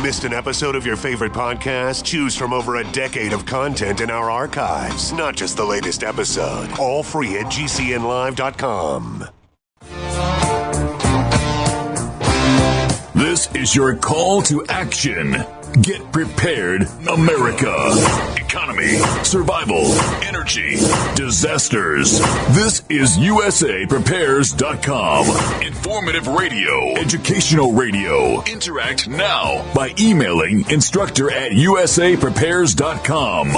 Missed an episode of your favorite podcast? Choose from over a decade of content in our archives, not just the latest episode. All free at gcnlive.com. This is your call to action. Get prepared, America. Economy, survival, energy, disasters. This is USAPrepares.com. Informative radio, educational radio. Interact now by emailing instructor@USAPrepares.com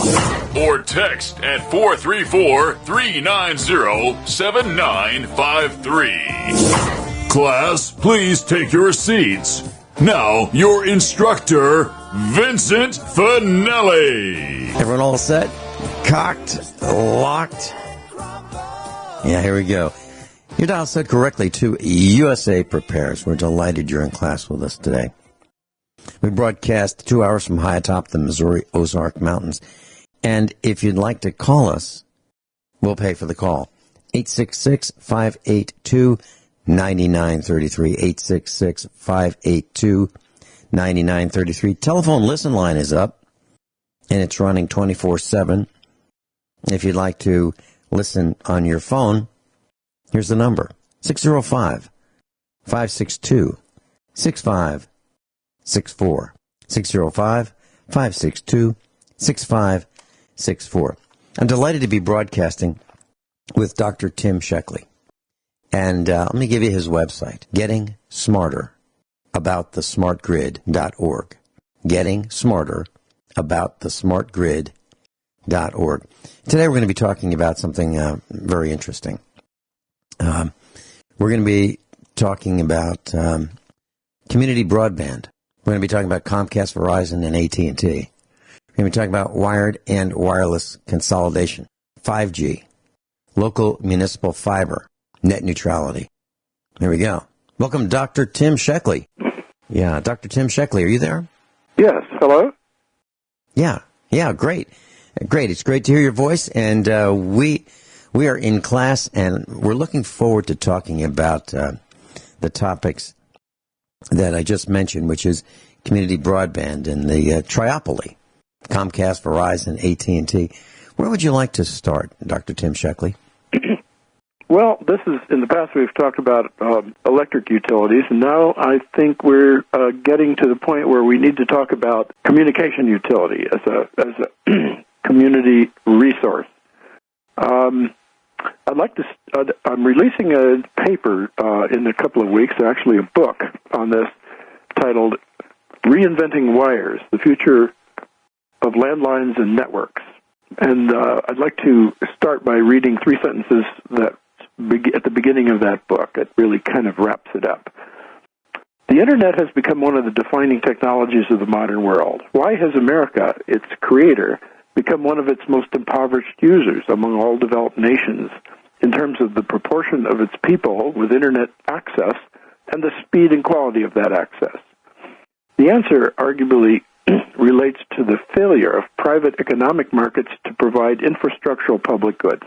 or text at 434-390-7953. Class, please take your seats. Now, your instructor, Vincent Finelli. Everyone all set? Cocked? Locked? Yeah, here we go. Your dial set correctly to USA Prepares. We're delighted you're in class with us today. We broadcast 2 hours from high atop the Missouri Ozark Mountains. And if you'd like to call us, we'll pay for the call. 866-582-9933, 866-582-9933. Telephone listen line is up, and it's running 24/7. If you'd like to listen on your phone, here's the number, 605-562-6564, 605-562-6564. I'm delighted to be broadcasting with Dr. Tim Schoechle. And let me give you his website, Getting Smarter About the SmartGrid.org. Getting Smarter About the SmartGrid.org. Today we're going to be talking about something very interesting. We're going to be talking about community broadband. We're going to be talking about Comcast, Verizon, and AT&T. We're going to be talking about wired and wireless consolidation, 5G, local municipal fiber, net neutrality. There we go. Welcome, Dr. Tim Schoechle. Yeah, Dr. Tim Schoechle, are you there? Yes, hello? Yeah, great. Great, it's great to hear your voice, and we are in class, and we're looking forward to talking about the topics that I just mentioned, which is community broadband and the triopoly, Comcast, Verizon, AT&T. Where would you like to start, Dr. Tim Schoechle? Well, this is, in the past we've talked about electric utilities, and now I think we're getting to the point where we need to talk about communication utility as a community resource. I'm releasing a paper in a couple of weeks, actually a book on this, titled Reinventing Wires, the Future of Landlines and Networks. And I'd like to start by reading 3 sentences that at the beginning of that book. It really kind of wraps it up. The Internet has become one of the defining technologies of the modern world. Why has America, its creator, become one of its most impoverished users among all developed nations in terms of the proportion of its people with Internet access and the speed and quality of that access? The answer arguably relates to the failure of private economic markets to provide infrastructural public goods.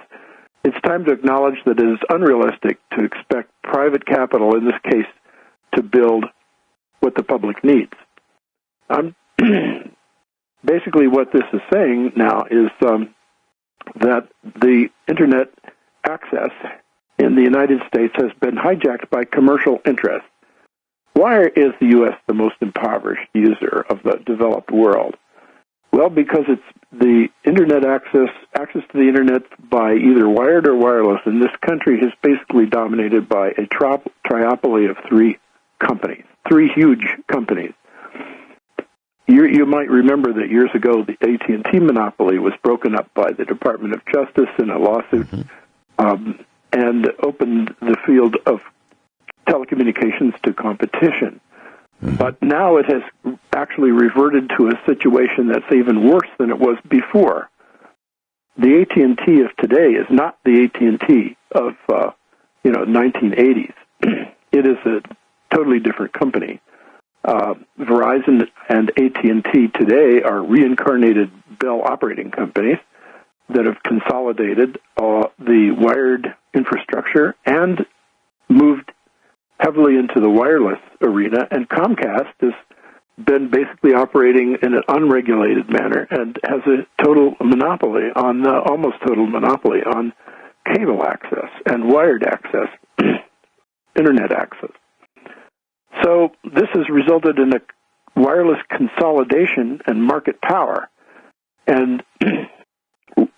It's time to acknowledge that it is unrealistic to expect private capital, in this case, to build what the public needs. Basically, what this is saying now is that the Internet access in the United States has been hijacked by commercial interests. Why is the U.S. the most impoverished user of the developed world? Well, because it's the Internet access to the Internet by either wired or wireless in this country is basically dominated by a triopoly of 3 companies, 3 huge companies. You might remember that years ago the AT&T monopoly was broken up by the Department of Justice in a lawsuit and opened the field of telecommunications to competition. But now it has actually reverted to a situation that's even worse than it was before. The AT&T of today is not the AT&T of 1980s. It is a totally different company. Verizon and AT&T today are reincarnated Bell operating companies that have consolidated the wired infrastructure and moved heavily into the wireless arena, and Comcast is been basically operating in an unregulated manner and has a total monopoly on, almost total monopoly on cable access and wired access, internet access. So this has resulted in a wireless consolidation and market power. And,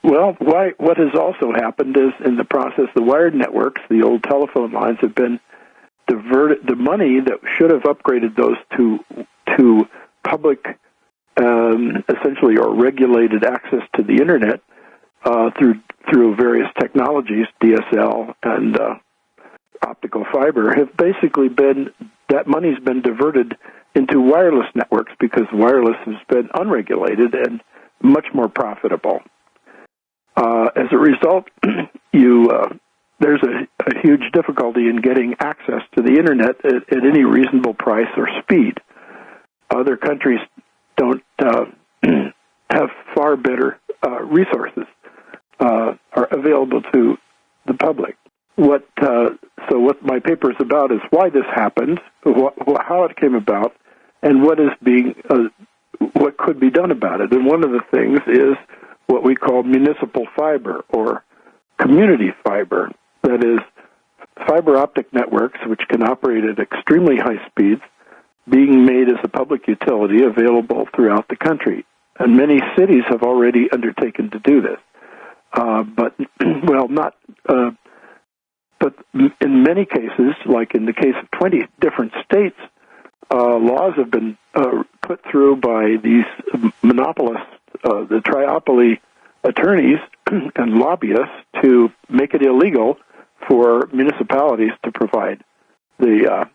well, what has also happened is, in the process, the wired networks, the old telephone lines, have been diverted. The money that should have upgraded those to public, essentially, or regulated access to the internet through various technologies, DSL and optical fiber, have basically been, that money's been diverted into wireless networks because wireless has been unregulated and much more profitable. As a result, there's a huge difficulty in getting access to the internet at any reasonable price or speed. Other countries don't have far better resources are available to the public. So what my paper is about is why this happened, how it came about, and what could be done about it. And one of the things is what we call municipal fiber or community fiber. That is, fiber optic networks, which can operate at extremely high speeds, being made as a public utility available throughout the country. And many cities have already undertaken to do this. But in many cases, like in the case of 20 different states, laws have been put through by these monopolists, the triopoly attorneys and lobbyists, to make it illegal for municipalities to provide the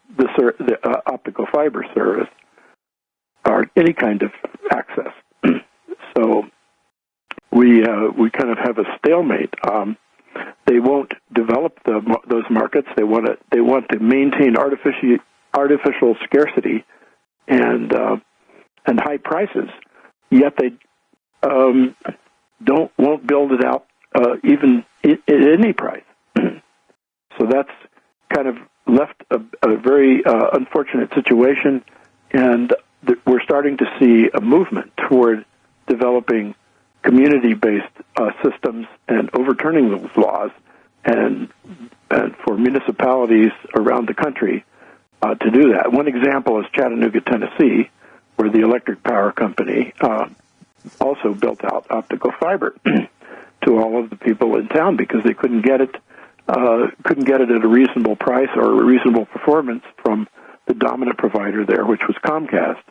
optical fiber service or any kind of access. So we kind of have a stalemate. They won't develop those markets. They want to maintain artificial scarcity and high prices. Yet they won't build it out even at any price. So that's kind of left a very unfortunate situation, and we're starting to see a movement toward developing community-based systems and overturning those laws, and for municipalities around the country to do that. One example is Chattanooga, Tennessee, where the electric power company also built out optical fiber to all of the people in town because they couldn't get it at a reasonable price or a reasonable performance from the dominant provider there, which was Comcast.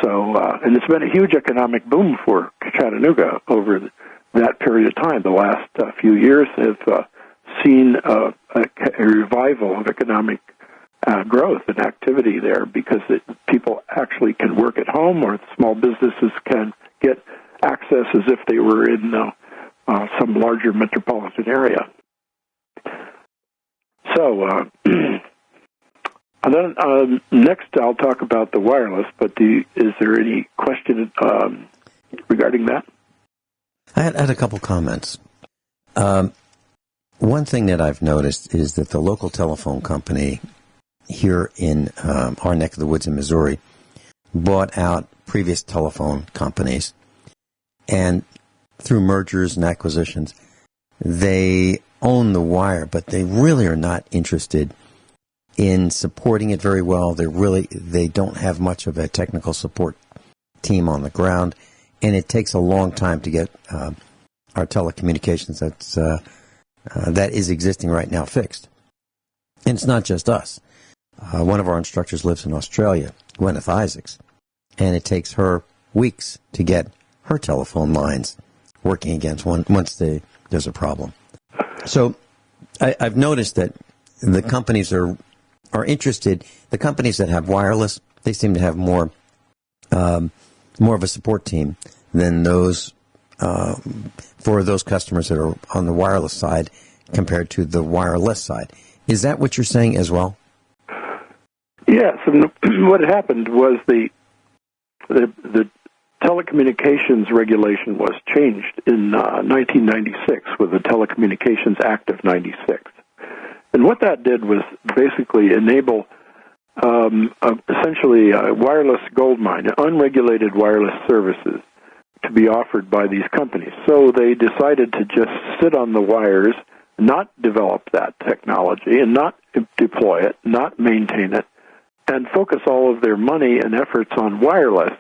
So, and it's been a huge economic boom for Chattanooga over that period of time. The last few years have seen a revival of economic growth and activity there because people actually can work at home, or small businesses can get access as if they were in some larger metropolitan area. So, and then next I'll talk about the wireless, but is there any question regarding that? I had a couple comments. One thing that I've noticed is that the local telephone company here in our neck of the woods in Missouri bought out previous telephone companies, and through mergers and acquisitions, they own the wire, but they really are not interested in supporting it very well. They don't have much of a technical support team on the ground, and it takes a long time to get our telecommunications that is existing right now fixed. And it's not just us. One of our instructors lives in Australia, Gwyneth Isaacs, and it takes her weeks to get her telephone lines working again once there's a problem. So I've noticed that the companies are interested. The companies that have wireless, they seem to have more of a support team than those for those customers that are on the wireless side compared to the wireless side. Is that what you're saying as well? Yes, and what happened was the telecommunications regulation was changed in 1996 with the Telecommunications Act of 96. And what that did was basically enable essentially a wireless gold mine, unregulated wireless services to be offered by these companies. So they decided to just sit on the wires, not develop that technology, and not deploy it, not maintain it, and focus all of their money and efforts on wireless.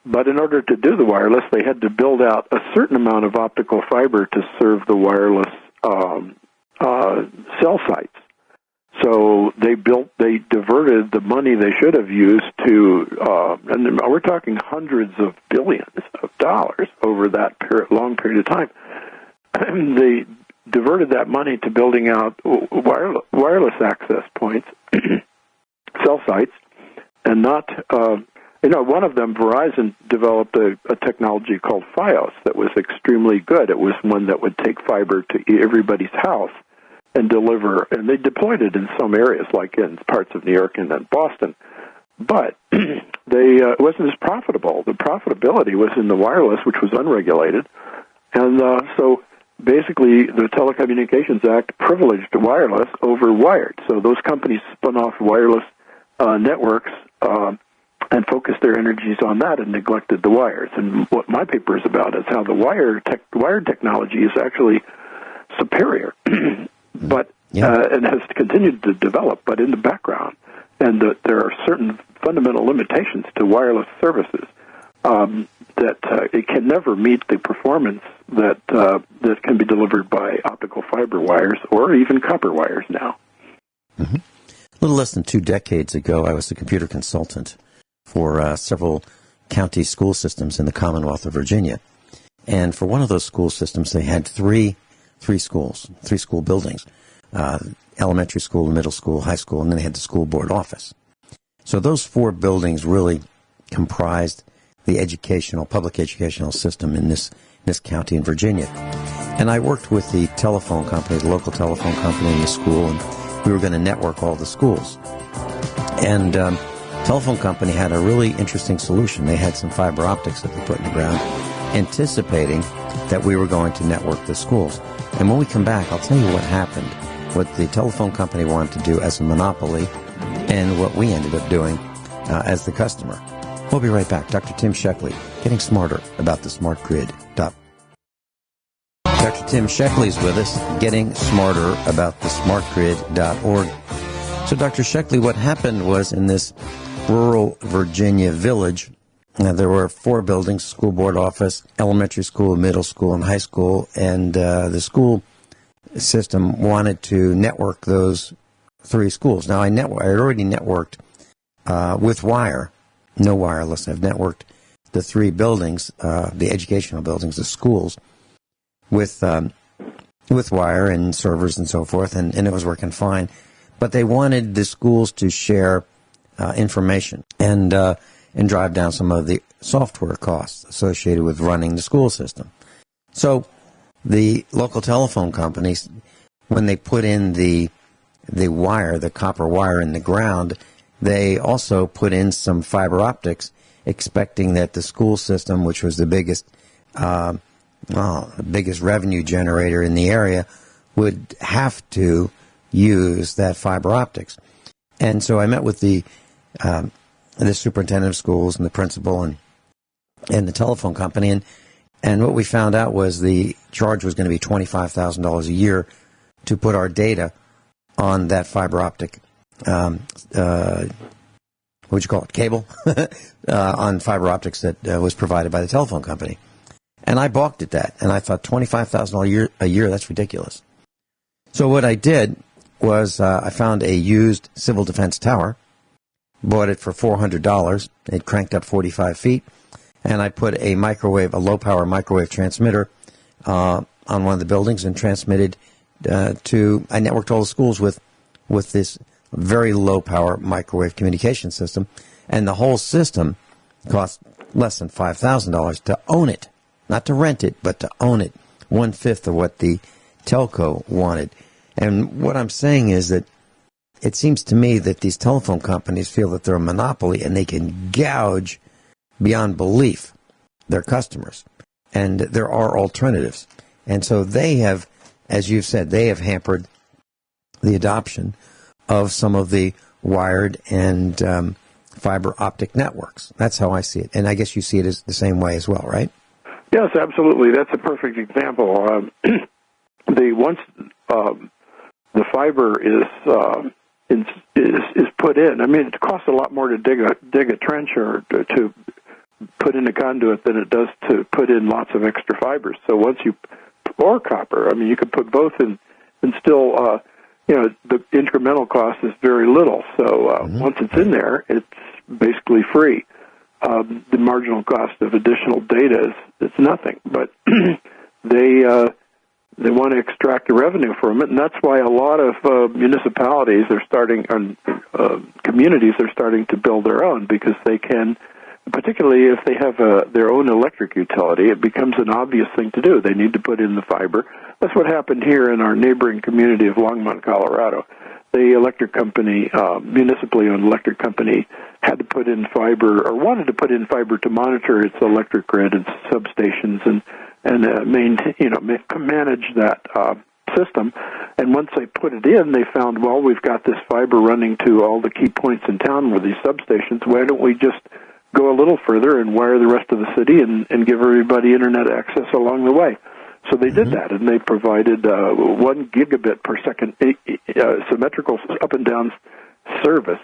But in order to do the wireless, they had to build out a certain amount of optical fiber to serve the wireless cell sites. So they diverted the money they should have used to, and we're talking hundreds of billions of dollars over that long period of time. They diverted that money to building out wireless access points, cell sites, and not, one of them, Verizon, developed a technology called Fios that was extremely good. It was one that would take fiber to everybody's house and deliver, and they deployed it in some areas, like in parts of New York and then Boston. But it wasn't as profitable. The profitability was in the wireless, which was unregulated. And so basically the Telecommunications Act privileged wireless over wired. So those companies spun off wireless networks and focused their energies on that and neglected the wires. And what my paper is about is how the wired technology is actually superior, but and has continued to develop, but in the background. And there are certain fundamental limitations to wireless services that it can never meet the performance that can be delivered by optical fiber wires or even copper wires now. Mm-hmm. A little less than 2 decades ago, I was a computer consultant for several county school systems in the Commonwealth of Virginia. And for one of those school systems, they had three school buildings, elementary school, middle school, high school, and then they had the school board office. So those 4 buildings really comprised the public educational system in this county in Virginia. And I worked with the telephone company, the local telephone company in the school, and we were going to network all the schools. And telephone company had a really interesting solution. They had some fiber optics that they put in the ground, anticipating that we were going to network the schools. And when we come back, I'll tell you what happened, what the telephone company wanted to do as a monopoly, and what we ended up doing as the customer. We'll be right back. Dr. Tim Shealy, getting smarter about the smart grid. Dr. Tim Shealy is with us, getting smarter about the smartgrid.org. So, Dr. Shealy, what happened was in this rural Virginia village, there were 4 buildings, school board office, elementary school, middle school, and high school, and the school system wanted to network those 3 schools. Now, I had already networked with wire, no wireless. I've networked the 3 buildings, the educational buildings, the schools, with wire and servers and so forth, and it was working fine. But they wanted the schools to share information and drive down some of the software costs associated with running the school system. So the local telephone companies, when they put in the wire, the copper wire in the ground, they also put in some fiber optics, expecting that the school system, which was the biggest revenue generator in the area, would have to use that fiber optics. And so I met with the superintendent of schools and the principal and the telephone company, and what we found out was the charge was going to be $25,000 a year to put our data on that fiber optic, cable, on fiber optics that was provided by the telephone company. And I balked at that, and I thought $25,000 a year, that's ridiculous. So what I did was I found a used civil defense tower, bought it for $400. It cranked up 45 feet, and I put a low-power microwave transmitter on one of the buildings and transmitted I networked all the schools with this very low-power microwave communication system, and the whole system cost less than $5,000 to own it, not to rent it, but to own it, 1/5 of what the telco wanted. And what I'm saying is that it seems to me that these telephone companies feel that they're a monopoly and they can gouge beyond belief their customers. And there are alternatives. And so they have, as you've said, they have hampered the adoption of some of the wired and fiber optic networks. That's how I see it. And I guess you see it as the same way as well, right? Yes, absolutely. That's a perfect example. Once the fiber is put in, I mean, it costs a lot more to dig a trench or to put in a conduit than it does to put in lots of extra fibers. So once or copper, I mean, you could put both in and still, the incremental cost is very little. So once it's in there, it's basically free. The marginal cost of additional data is nothing, but they want to extract the revenue from it, and that's why a lot of municipalities are starting, communities are starting to build their own, because they can, particularly if they have their own electric utility, it becomes an obvious thing to do. They need to put in the fiber. That's what happened here in our neighboring community of Longmont, Colorado. The electric company, municipally owned electric company, had to put in fiber, or wanted to put in fiber to monitor its electric grid and substations and manage that system. And once they put it in, they found, well, we've got this fiber running to all the key points in town with these substations. Why don't we just go a little further and wire the rest of the city and give everybody internet access along the way? So they did that, and they provided 1 gigabit per second symmetrical up and down service,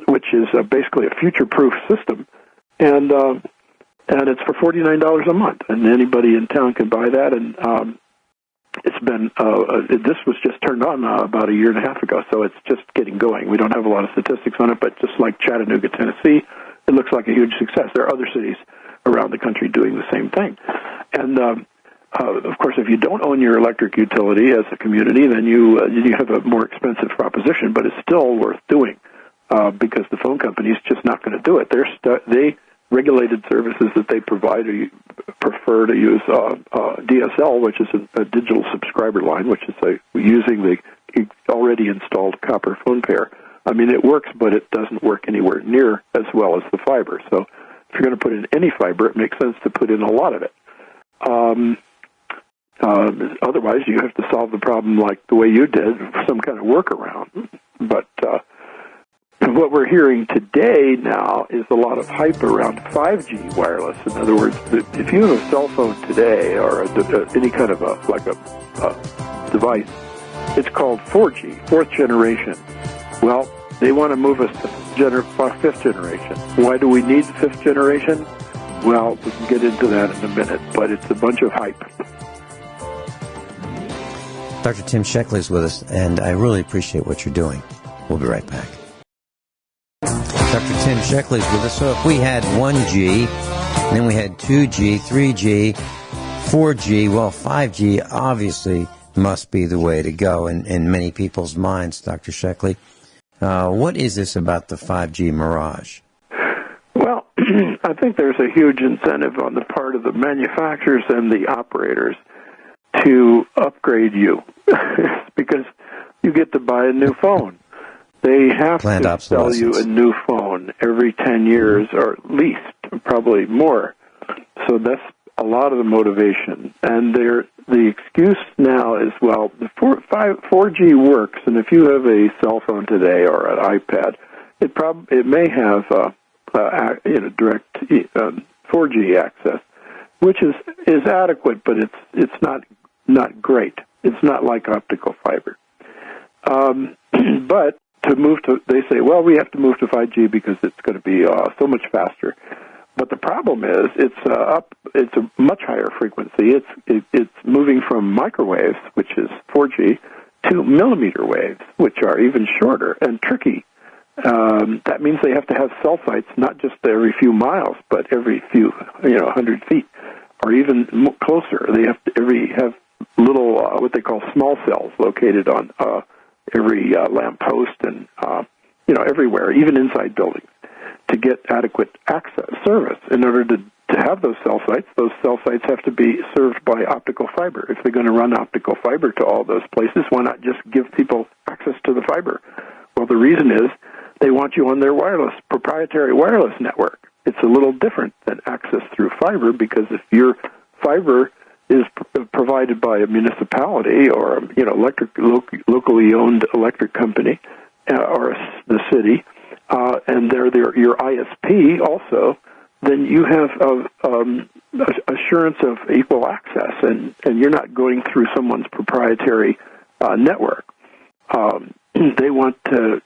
which is basically a future-proof system, and it's for $49 a month, and anybody in town can buy that. And it's been this was just turned on about a year and a half ago, so it's just getting going. We don't have a lot of statistics on it, but just like Chattanooga, Tennessee, it looks like a huge success. There are other cities around the country doing the same thing, and of course, if you don't own your electric utility as a community, then you have a more expensive proposition, but it's still worth doing because the phone company's just not going to do it. They regulated services that they provide prefer to use DSL, which is a digital subscriber line, which is using the already installed copper phone pair. I mean, it works, but it doesn't work anywhere near as well as the fiber. So if you're going to put in any fiber, it makes sense to put in a lot of it. Otherwise, you have to solve the problem like the way you did, some kind of workaround. But what we're hearing today now is a lot of hype around 5G wireless. In other words, if you have a cell phone today or any kind of a device, it's called 4G, fourth generation. Well, they want to move us to fifth generation. Why do we need fifth generation? Well, we can get into that in a minute, but it's a bunch of hype. Dr. Tim Shealy is with us, and I really appreciate what you're doing. We'll be right back. Dr. Tim Shealy is with us. So if we had 1G, and then we had 2G, 3G, 4G, well, 5G obviously must be the way to go in many people's minds, Dr. Shealy. What is this about the 5G mirage? Well, I think there's a huge incentive on the part of the manufacturers and the operators to upgrade you because you get to buy a new phone. They have to sell you a new phone every 10 years or at least, probably more. So that's a lot of the motivation. And the excuse now is, well, the 4G works, and if you have a cell phone today or an iPad, it may have direct 4G access, which is adequate, but it's not great. It's not like optical fiber. But to move to, they say, well, we have to move to 5G because it's going to be so much faster. But the problem is, it's a much higher frequency. It's moving from microwaves, which is 4G, to millimeter waves, which are even shorter and tricky. That means they have to have cell sites not just every few miles, but every few 100 feet, or even closer. They have to have little what they call small cells located on every lamp post and everywhere, even inside buildings, to get adequate access service. In order to have those cell sites have to be served by optical fiber. If they're going to run optical fiber to all those places, why not just give people access to the fiber? Well, the reason is they want you on their proprietary wireless network. It's a little different than access through fiber, because if your fiber is provided by a municipality or locally owned electric company, or the city, and they're your ISP also, then you have assurance of equal access, and you're not going through someone's proprietary network. They want to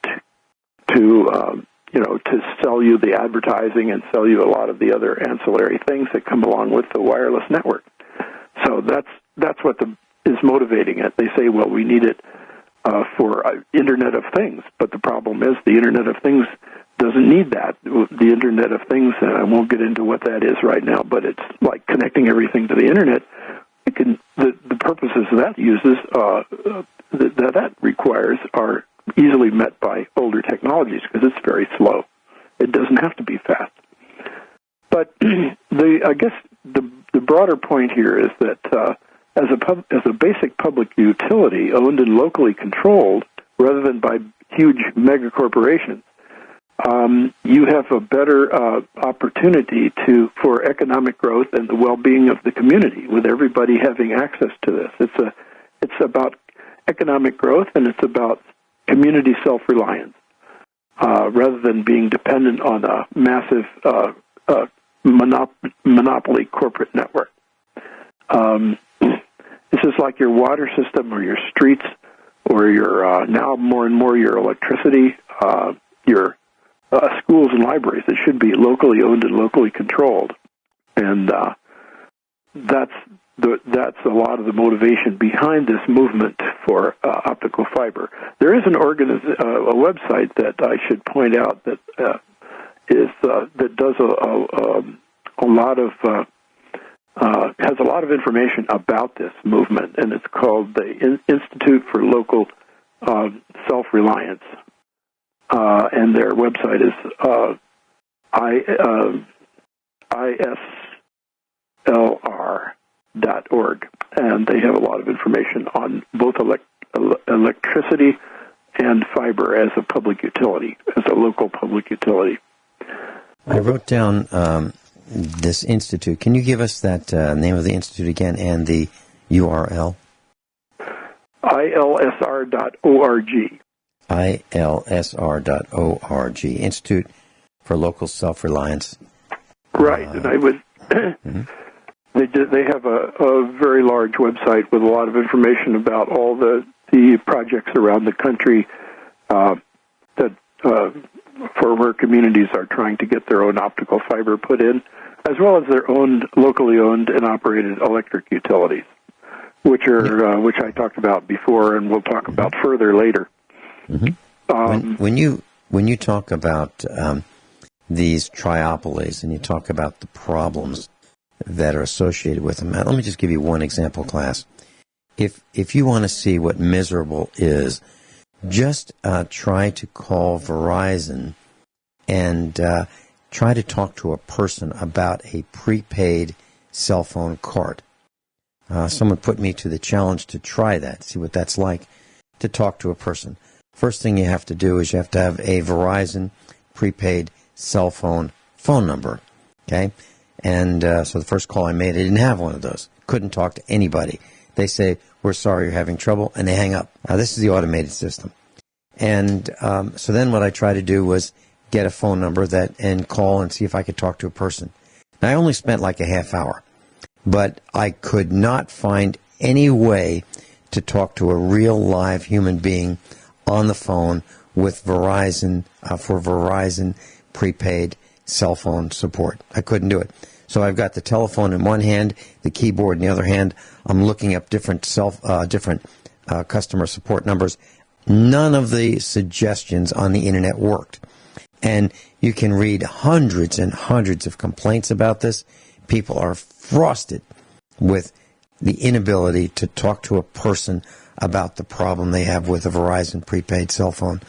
sell you the advertising and sell you a lot of the other ancillary things that come along with the wireless network. So that's what is motivating it. They say, well, we need it for Internet of Things, but the problem is the Internet of Things doesn't need that. The Internet of Things, and I won't get into what that is right now, but it's like connecting everything to the Internet. The purposes that uses that requires are easily met by older technologies because it's very slow. It doesn't have to be fast. But I guess the broader point here is that as a basic public utility owned and locally controlled, rather than by huge mega corporations, you have a better opportunity for economic growth and the well-being of the community, with everybody having access to this. It's about economic growth, and it's about community self-reliance, rather than being dependent on a massive monopoly corporate network. This is like your water system or your streets or your now more and more your electricity, your schools and libraries. It should be locally owned and locally controlled, and that's a lot of the motivation behind this movement for optical fiber. There is a website that I should point out that does has a lot of information about this movement, and it's called the Institute for Local Self-Reliance. And their website is islr.org, and they have a lot of information on both electricity and fiber as a public utility, as a local public utility. I wrote down this institute. Can you give us that name of the institute again and the URL? ilsr.org. ilsr.org, Institute for Local Self-Reliance. Right, and I would. They have a very large website with a lot of information about all the projects around the country for where communities are trying to get their own optical fiber put in, as well as their own locally owned and operated electric utilities, which I talked about before, and we'll talk about further later. Mm-hmm. When you talk about these triopolies and you talk about the problems that are associated with them, let me just give you one example, class. If you want to see what miserable is, just try to call Verizon and try to talk to a person about a prepaid cell phone card. Someone put me to the challenge to try that, see what that's like, to talk to a person. First thing you have to do is you have to have a Verizon prepaid cell phone number, okay? And so the first call I made, I didn't have one of those. Couldn't talk to anybody. They say, we're sorry you're having trouble, and they hang up. Now, this is the automated system. And so then what I tried to do was get a phone number and call and see if I could talk to a person. Now, I only spent like a half hour, but I could not find any way to talk to a real live human being on the phone with Verizon for Verizon prepaid cell phone support. I couldn't do it. So I've got the telephone in one hand, the keyboard in the other hand. I'm looking up different customer support numbers. None of the suggestions on the internet worked. And you can read hundreds and hundreds of complaints about this. People are frosted with the inability to talk to a person about the problem they have with a Verizon prepaid cell phone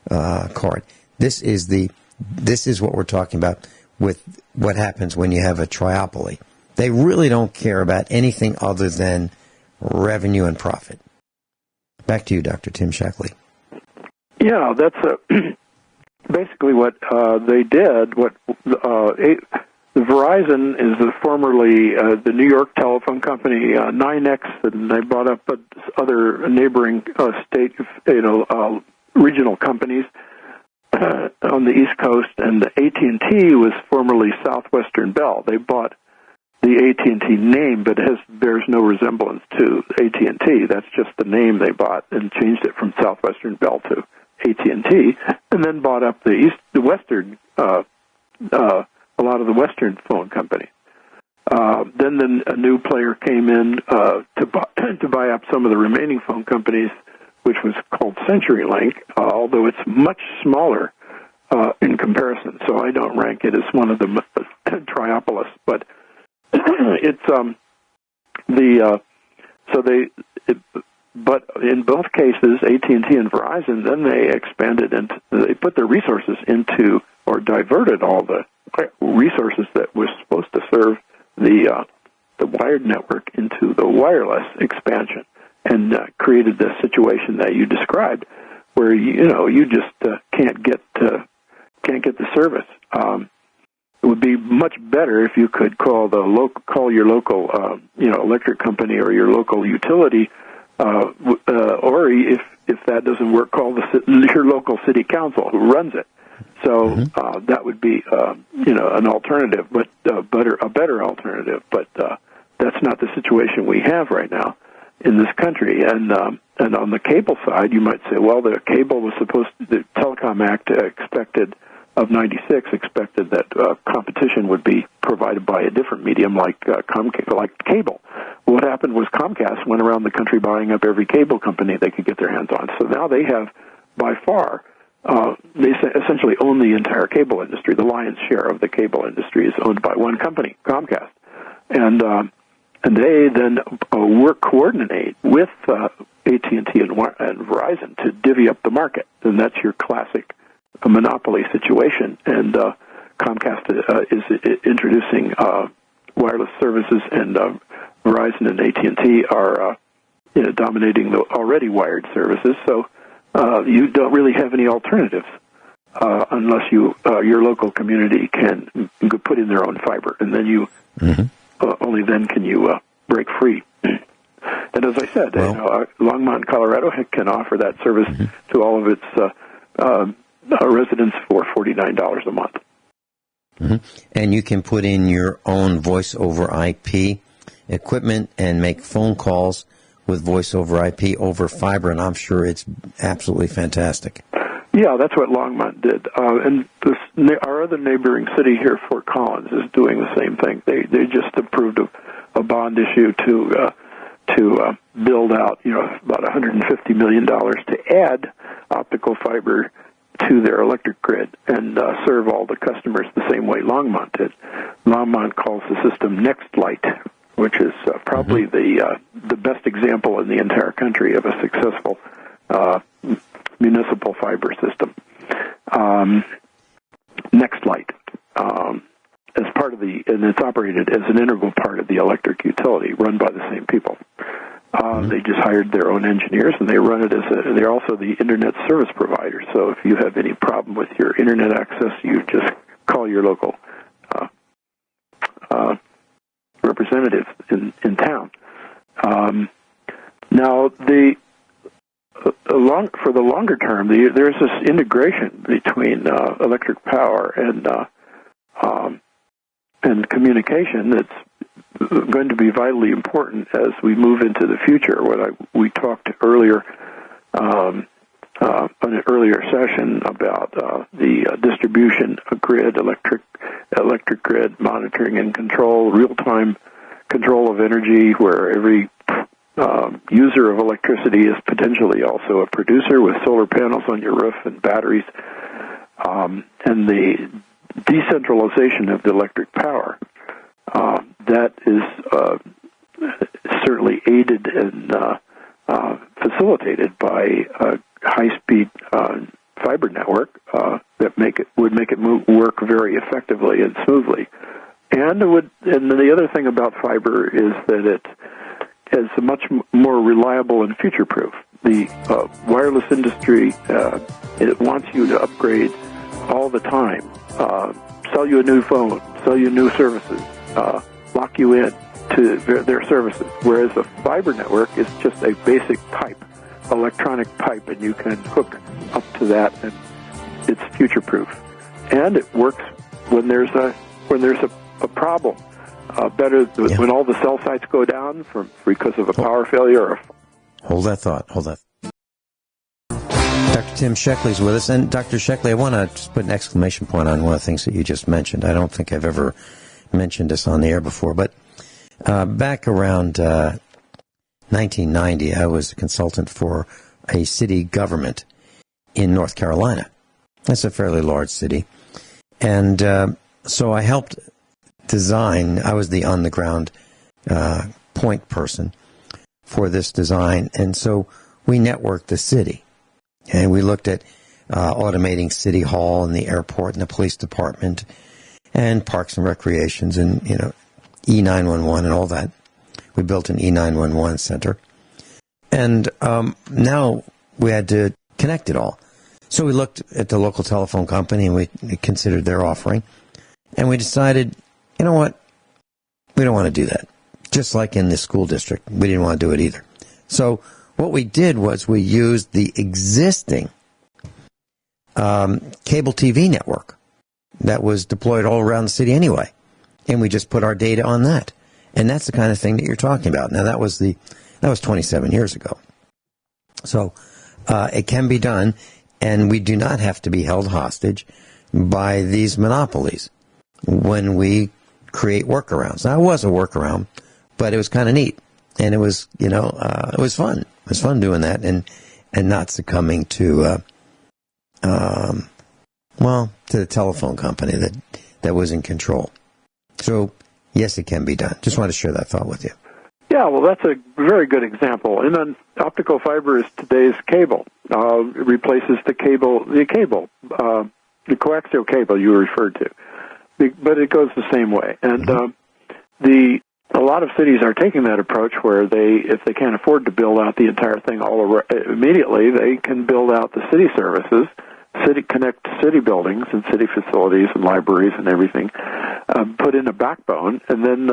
card. This is what we're talking about with what happens when you have a triopoly. They really don't care about anything other than revenue and profit. Back to you, Dr. Tim Shealy. Yeah, that's basically what they did. Verizon is formerly the New York telephone company, 9X, and they bought up other neighboring state, regional companies on the East Coast, and the AT&T was formerly Southwestern Bell. They bought the AT&T name, but bears no resemblance to AT&T. That's just the name they bought and changed it from Southwestern Bell to AT&T, and then bought up a lot of the Western phone companies. Then a new player came in to buy up some of the remaining phone companies, which was called CenturyLink, although it's much smaller in comparison. So I don't rank it as one of the triopolis, but it's but in both cases, AT&T and Verizon, then they expanded and they put their resources into, or diverted all the resources that was supposed to serve the wired network into the wireless expansion, and created the situation that you described, where you just can't get the service. It would be much better if you could call your local electric company or your local utility, or if that doesn't work, call your local city council who runs it. So that would be an alternative, but a better alternative. But that's not the situation we have right now in this country. And on the cable side, you might say, well, the cable was the Telecom Act of '96 expected that competition would be provided by a different medium like cable. What happened was Comcast went around the country buying up every cable company they could get their hands on. So now they have, by far, they essentially own the entire cable industry. The lion's share of the cable industry is owned by one company, Comcast, and they then coordinate with AT&T and Verizon to divvy up the market, and that's your classic monopoly situation. And Comcast is introducing wireless services, and Verizon and AT&T are dominating the already wired services. So you don't really have any alternatives unless your local community can put in their own fiber, and then you only then can you break free. And as I said, Longmont, Colorado can offer that service to all of its residents for $49 a month. And you can put in your own voice over IP equipment and make phone calls with voice over IP over fiber, and I'm sure it's absolutely fantastic. Yeah, that's what Longmont did. And our other neighboring city here, Fort Collins, is doing the same thing. They just approved a bond issue to build out, about $150 million to add optical fiber to their electric grid and serve all the customers the same way Longmont did. Longmont calls the system NextLight, which is probably the best example in the entire country of a successful municipal fiber system. NextLight, as part of and it's operated as an integral part of the electric utility, run by the same people. They just hired their own engineers, and they run it they're also the internet service provider. So if you have any problem with your internet access, you just call your local representative in town. Now, for the longer term, there's this integration between electric power and communication that's going to be vitally important as we move into the future. We talked earlier on an earlier session about the distribution grid, electric grid monitoring and control, real-time control of energy, where every user of electricity is potentially also a producer with solar panels on your roof and batteries, and the decentralization of the electric power. That is certainly aided and facilitated by a high-speed fiber network that would make it work very effectively and smoothly. And the other thing about fiber is that it is much more reliable and future-proof. The wireless industry it wants you to upgrade all the time, sell you a new phone, sell you new services, lock you in to their services, whereas a fiber network is just a basic pipe electronic pipe, and you can hook up to that, and it's future-proof. And it works when there's a problem. Better when all the cell sites go down because of a power failure. Hold that thought. Dr. Tim Shealy's with us. And Dr. Shealy, I want to just put an exclamation point on one of the things that you just mentioned. I don't think I've ever mentioned this on the air before, but back around 1990, I was a consultant for a city government in North Carolina. That's a fairly large city. And so I helped design. I was the on-the-ground point person for this design. And so we networked the city. And we looked at automating City Hall and the airport and the police department and parks and recreations and, E911 and all that. We built an E911 center. And now we had to connect it all. So we looked at the local telephone company and we considered their offering. And we decided, you know what? We don't want to do that. Just like in the school district, we didn't want to do it either. So what we did was we used the existing cable TV network that was deployed all around the city anyway. And we just put our data on that. And that's the kind of thing that you're talking about. Now, that was 27 years ago. So it can be done, and we do not have to be held hostage by these monopolies when we create workarounds. Now, it was a workaround, but it was kind of neat. And it was, it was fun. It was fun doing that and not succumbing to, to the telephone company that was in control. So, yes, it can be done. Just want to share that thought with you. Yeah, well, that's a very good example. And then optical fiber is today's cable. It replaces the coaxial cable you referred to. But it goes the same way. And a lot of cities are taking that approach where if they can't afford to build out the entire thing all over immediately, they can build out the city services, connect city buildings and city facilities and libraries and everything, put in a backbone, and then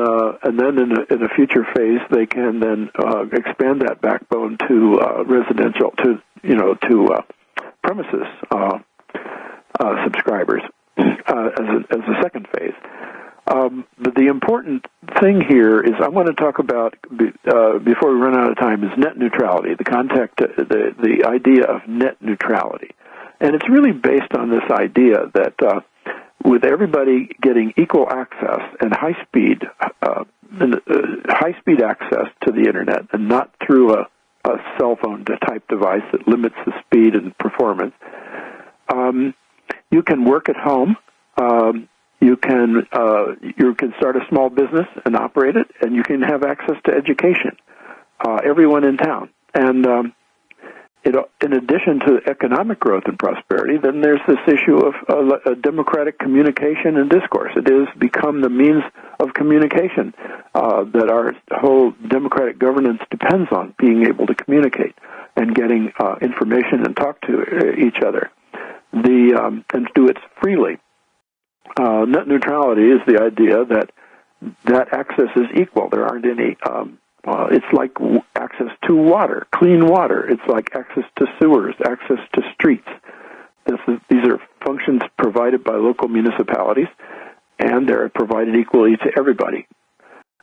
in a future phase they can then expand that backbone to residential to premises subscribers as a second phase. But the important thing here is I want to talk about before we run out of time is net neutrality. The idea of net neutrality. And it's really based on this idea that with everybody getting equal access and high-speed access to the Internet, and not through a cell phone type device that limits the speed and performance, you can work at home. You can start a small business and operate it, and you can have access to education. Everyone in town, and in addition to economic growth and prosperity, then there's this issue of democratic communication and discourse. It has become the means of communication that our whole democratic governance depends on, being able to communicate and getting information and talk to each other, and do it freely. Net neutrality is the idea that access is equal. There aren't any. It's like access to water, clean water. It's like access to sewers, access to streets. These are functions provided by local municipalities, and they're provided equally to everybody.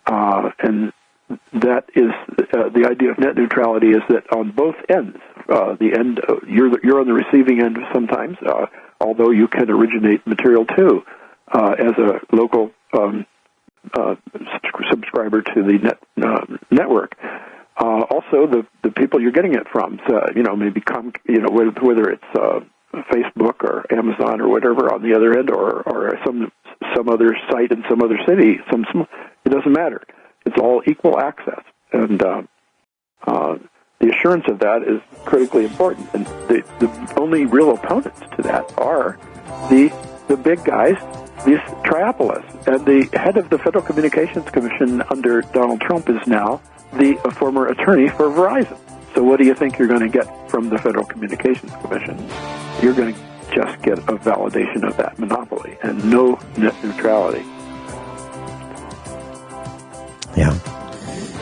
And that is the idea of net neutrality is that on both ends, the end you're on the receiving end sometimes, although you can originate material too as a local subscriber to the network. Also, the people you're getting it from, maybe whether it's Facebook or Amazon or whatever on the other end, or some other site in some other city. It doesn't matter. It's all equal access, and the assurance of that is critically important. And the only real opponents to that are the big guys, these triopolists. And the head of the Federal Communications Commission under Donald Trump is now a former attorney for Verizon. So what do you think you're going to get from the Federal Communications Commission? You're going to just get a validation of that monopoly and no net neutrality. Yeah.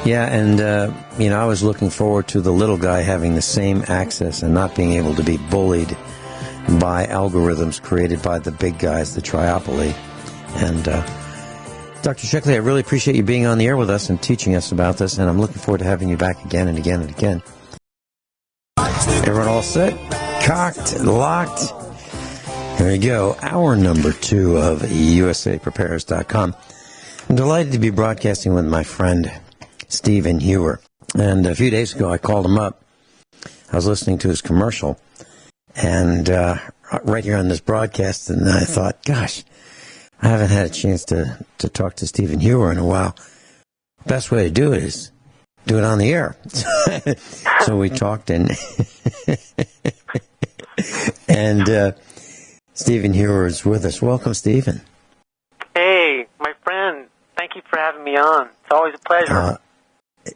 Yeah, and, I was looking forward to the little guy having the same access and not being able to be bullied by algorithms created by the big guys, the triopoly. And Dr. Schoechle, I really appreciate you being on the air with us and teaching us about this, and I'm looking forward to having you back again and again and again. Everyone all set? Cocked, locked? There you go. Hour number 2 of USAPrepares.com. I'm delighted to be broadcasting with my friend Stephen Heuer. And a few days ago, I called him up. I was listening to his commercial, and right here on this broadcast, and I thought, gosh, I haven't had a chance to talk to Stephen Heuer in a while. Best way to do it is do it on the air. So we talked, and Stephen Heuer is with us. Welcome, Stephen. Hey, my friend. Thank you for having me on. It's always a pleasure.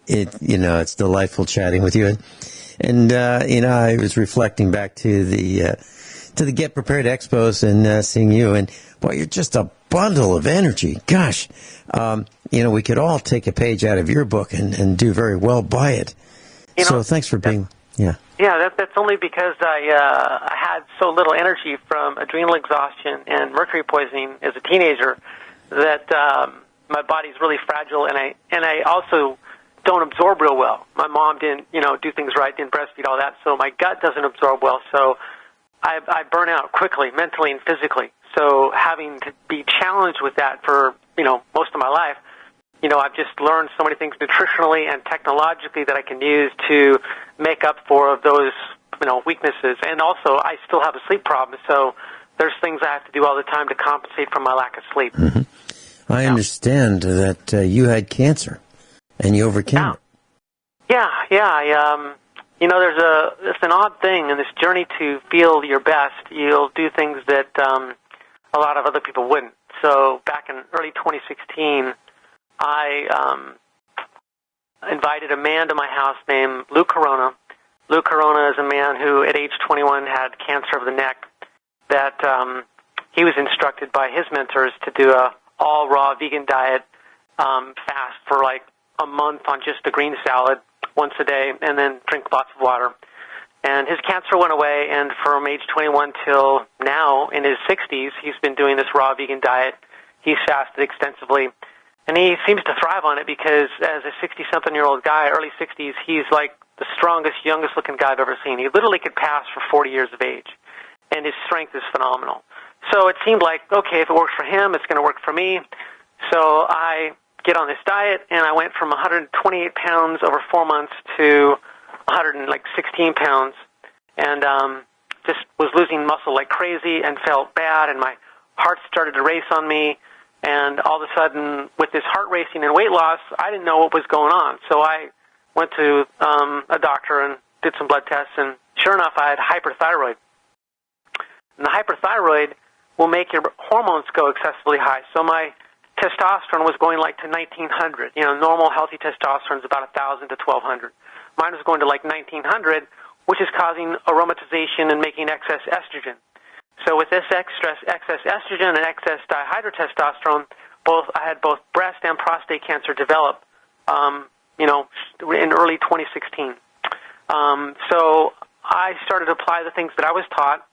It's delightful chatting with you. And I was reflecting back to the Get Prepared Expos and seeing you, and boy, you're just a bundle of energy. Gosh, we could all take a page out of your book and do very well by it. So thanks for being. Yeah. Yeah, that's only because I had so little energy from adrenal exhaustion and mercury poisoning as a teenager that my body's really fragile, and I also don't absorb real well. My mom didn't, do things right, didn't breastfeed, all that, so my gut doesn't absorb well. So I burn out quickly, mentally and physically. So having to be challenged with that for, most of my life, I've just learned so many things nutritionally and technologically that I can use to make up for those, weaknesses. And also, I still have a sleep problem, so there's things I have to do all the time to compensate for my lack of sleep. Mm-hmm. I understand that you had cancer, and you overcame it. Yeah. It's an odd thing in this journey to feel your best. You'll do things that a lot of other people wouldn't. So back in early 2016, I invited a man to my house named Lou Corona. Lou Corona is a man who, at age 21, had cancer of the neck. That he was instructed by his mentors to do a all raw vegan diet, fast for like a month on just a green salad once a day, and then drink lots of water. And his cancer went away, and from age 21 till now, in his 60s, he's been doing this raw vegan diet. He's fasted extensively, and he seems to thrive on it because as a 60-something-year-old guy, early 60s, he's like the strongest, youngest-looking guy I've ever seen. He literally could pass for 40 years of age, and his strength is phenomenal. So it seemed like, okay, if it works for him, it's going to work for me. So I get on this diet, and I went from 128 pounds over 4 months to 116 pounds, and just was losing muscle like crazy and felt bad, and my heart started to race on me, and all of a sudden, with this heart racing and weight loss, I didn't know what was going on. So I went to a doctor and did some blood tests, and sure enough, I had hyperthyroid. And the hyperthyroid will make your hormones go excessively high. So my testosterone was going like to 1900. Normal healthy testosterone is about 1,000 to 1,200. Mine was going to like 1900, which is causing aromatization and making excess estrogen. So with this excess estrogen and excess dihydrotestosterone, I had both breast and prostate cancer develop, in early 2016. So I started to apply the things that I was taught,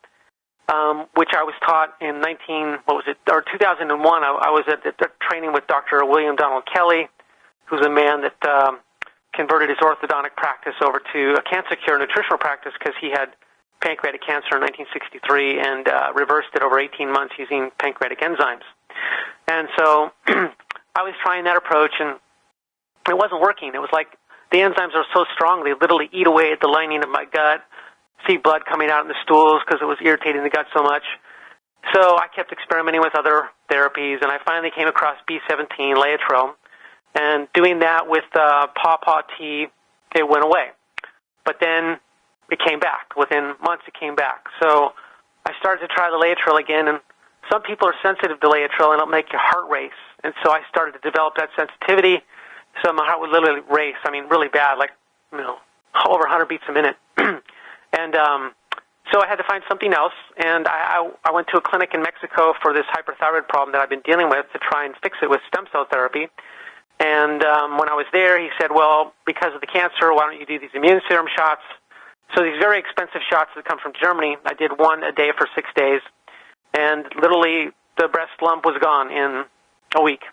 which I was taught in 2001. I was at training with Dr. William Donald Kelly, who's a man that converted his orthodontic practice over to a cancer cure nutritional practice because he had pancreatic cancer in 1963 and reversed it over 18 months using pancreatic enzymes. And so I was trying that approach, and it wasn't working. It was like the enzymes are so strong, they literally eat away at the lining of my gut, see blood coming out in the stools because it was irritating the gut so much. So I kept experimenting with other therapies, and I finally came across B17, Laetrile, and doing that with pawpaw tea, it went away. But then it came back. Within months, it came back. So I started to try the Laetrile again, and some people are sensitive to Laetrile, and it'll make your heart race. And so I started to develop that sensitivity, so my heart would literally race, really bad, like, over 100 beats a minute. And so I had to find something else, and I went to a clinic in Mexico for this hyperthyroid problem that I've been dealing with to try and fix it with stem cell therapy. And when I was there, he said, well, because of the cancer, why don't you do these immune serum shots? So these very expensive shots that come from Germany, I did one a day for 6 days, and literally the breast lump was gone in a week.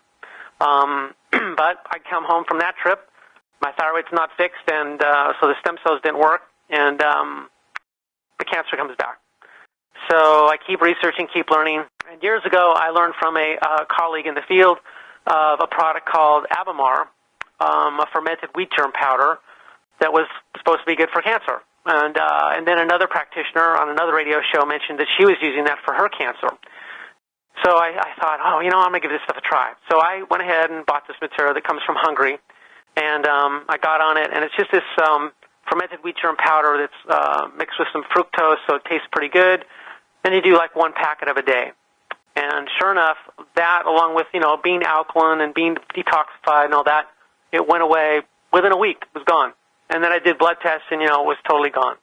But I come home from that trip, my thyroid's not fixed, and so the stem cells didn't work, and the cancer comes back. So I keep researching, keep learning. And years ago, I learned from a colleague in the field of a product called Abamar, a fermented wheat germ powder that was supposed to be good for cancer. And then another practitioner on another radio show mentioned that she was using that for her cancer. So I thought, I'm going to give this stuff a try. So I went ahead and bought this material that comes from Hungary, and I got on it, and it's just this fermented wheat germ powder that's mixed with some fructose, so it tastes pretty good. And you do like one packet of a day. And sure enough, that along with, being alkaline and being detoxified and all that, it went away within a week. It was gone. And then I did blood tests, and, it was totally gone.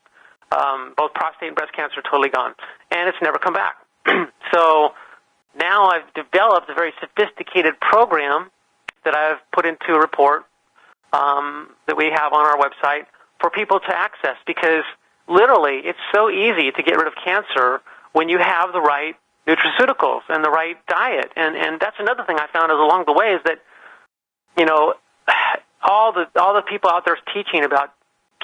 Both prostate and breast cancer totally gone. And it's never come back. So now I've developed a very sophisticated program that I've put into a report that we have on our website for people to access, because literally it's so easy to get rid of cancer when you have the right nutraceuticals and the right diet. And that's another thing I found is along the way is that, all the people out there teaching about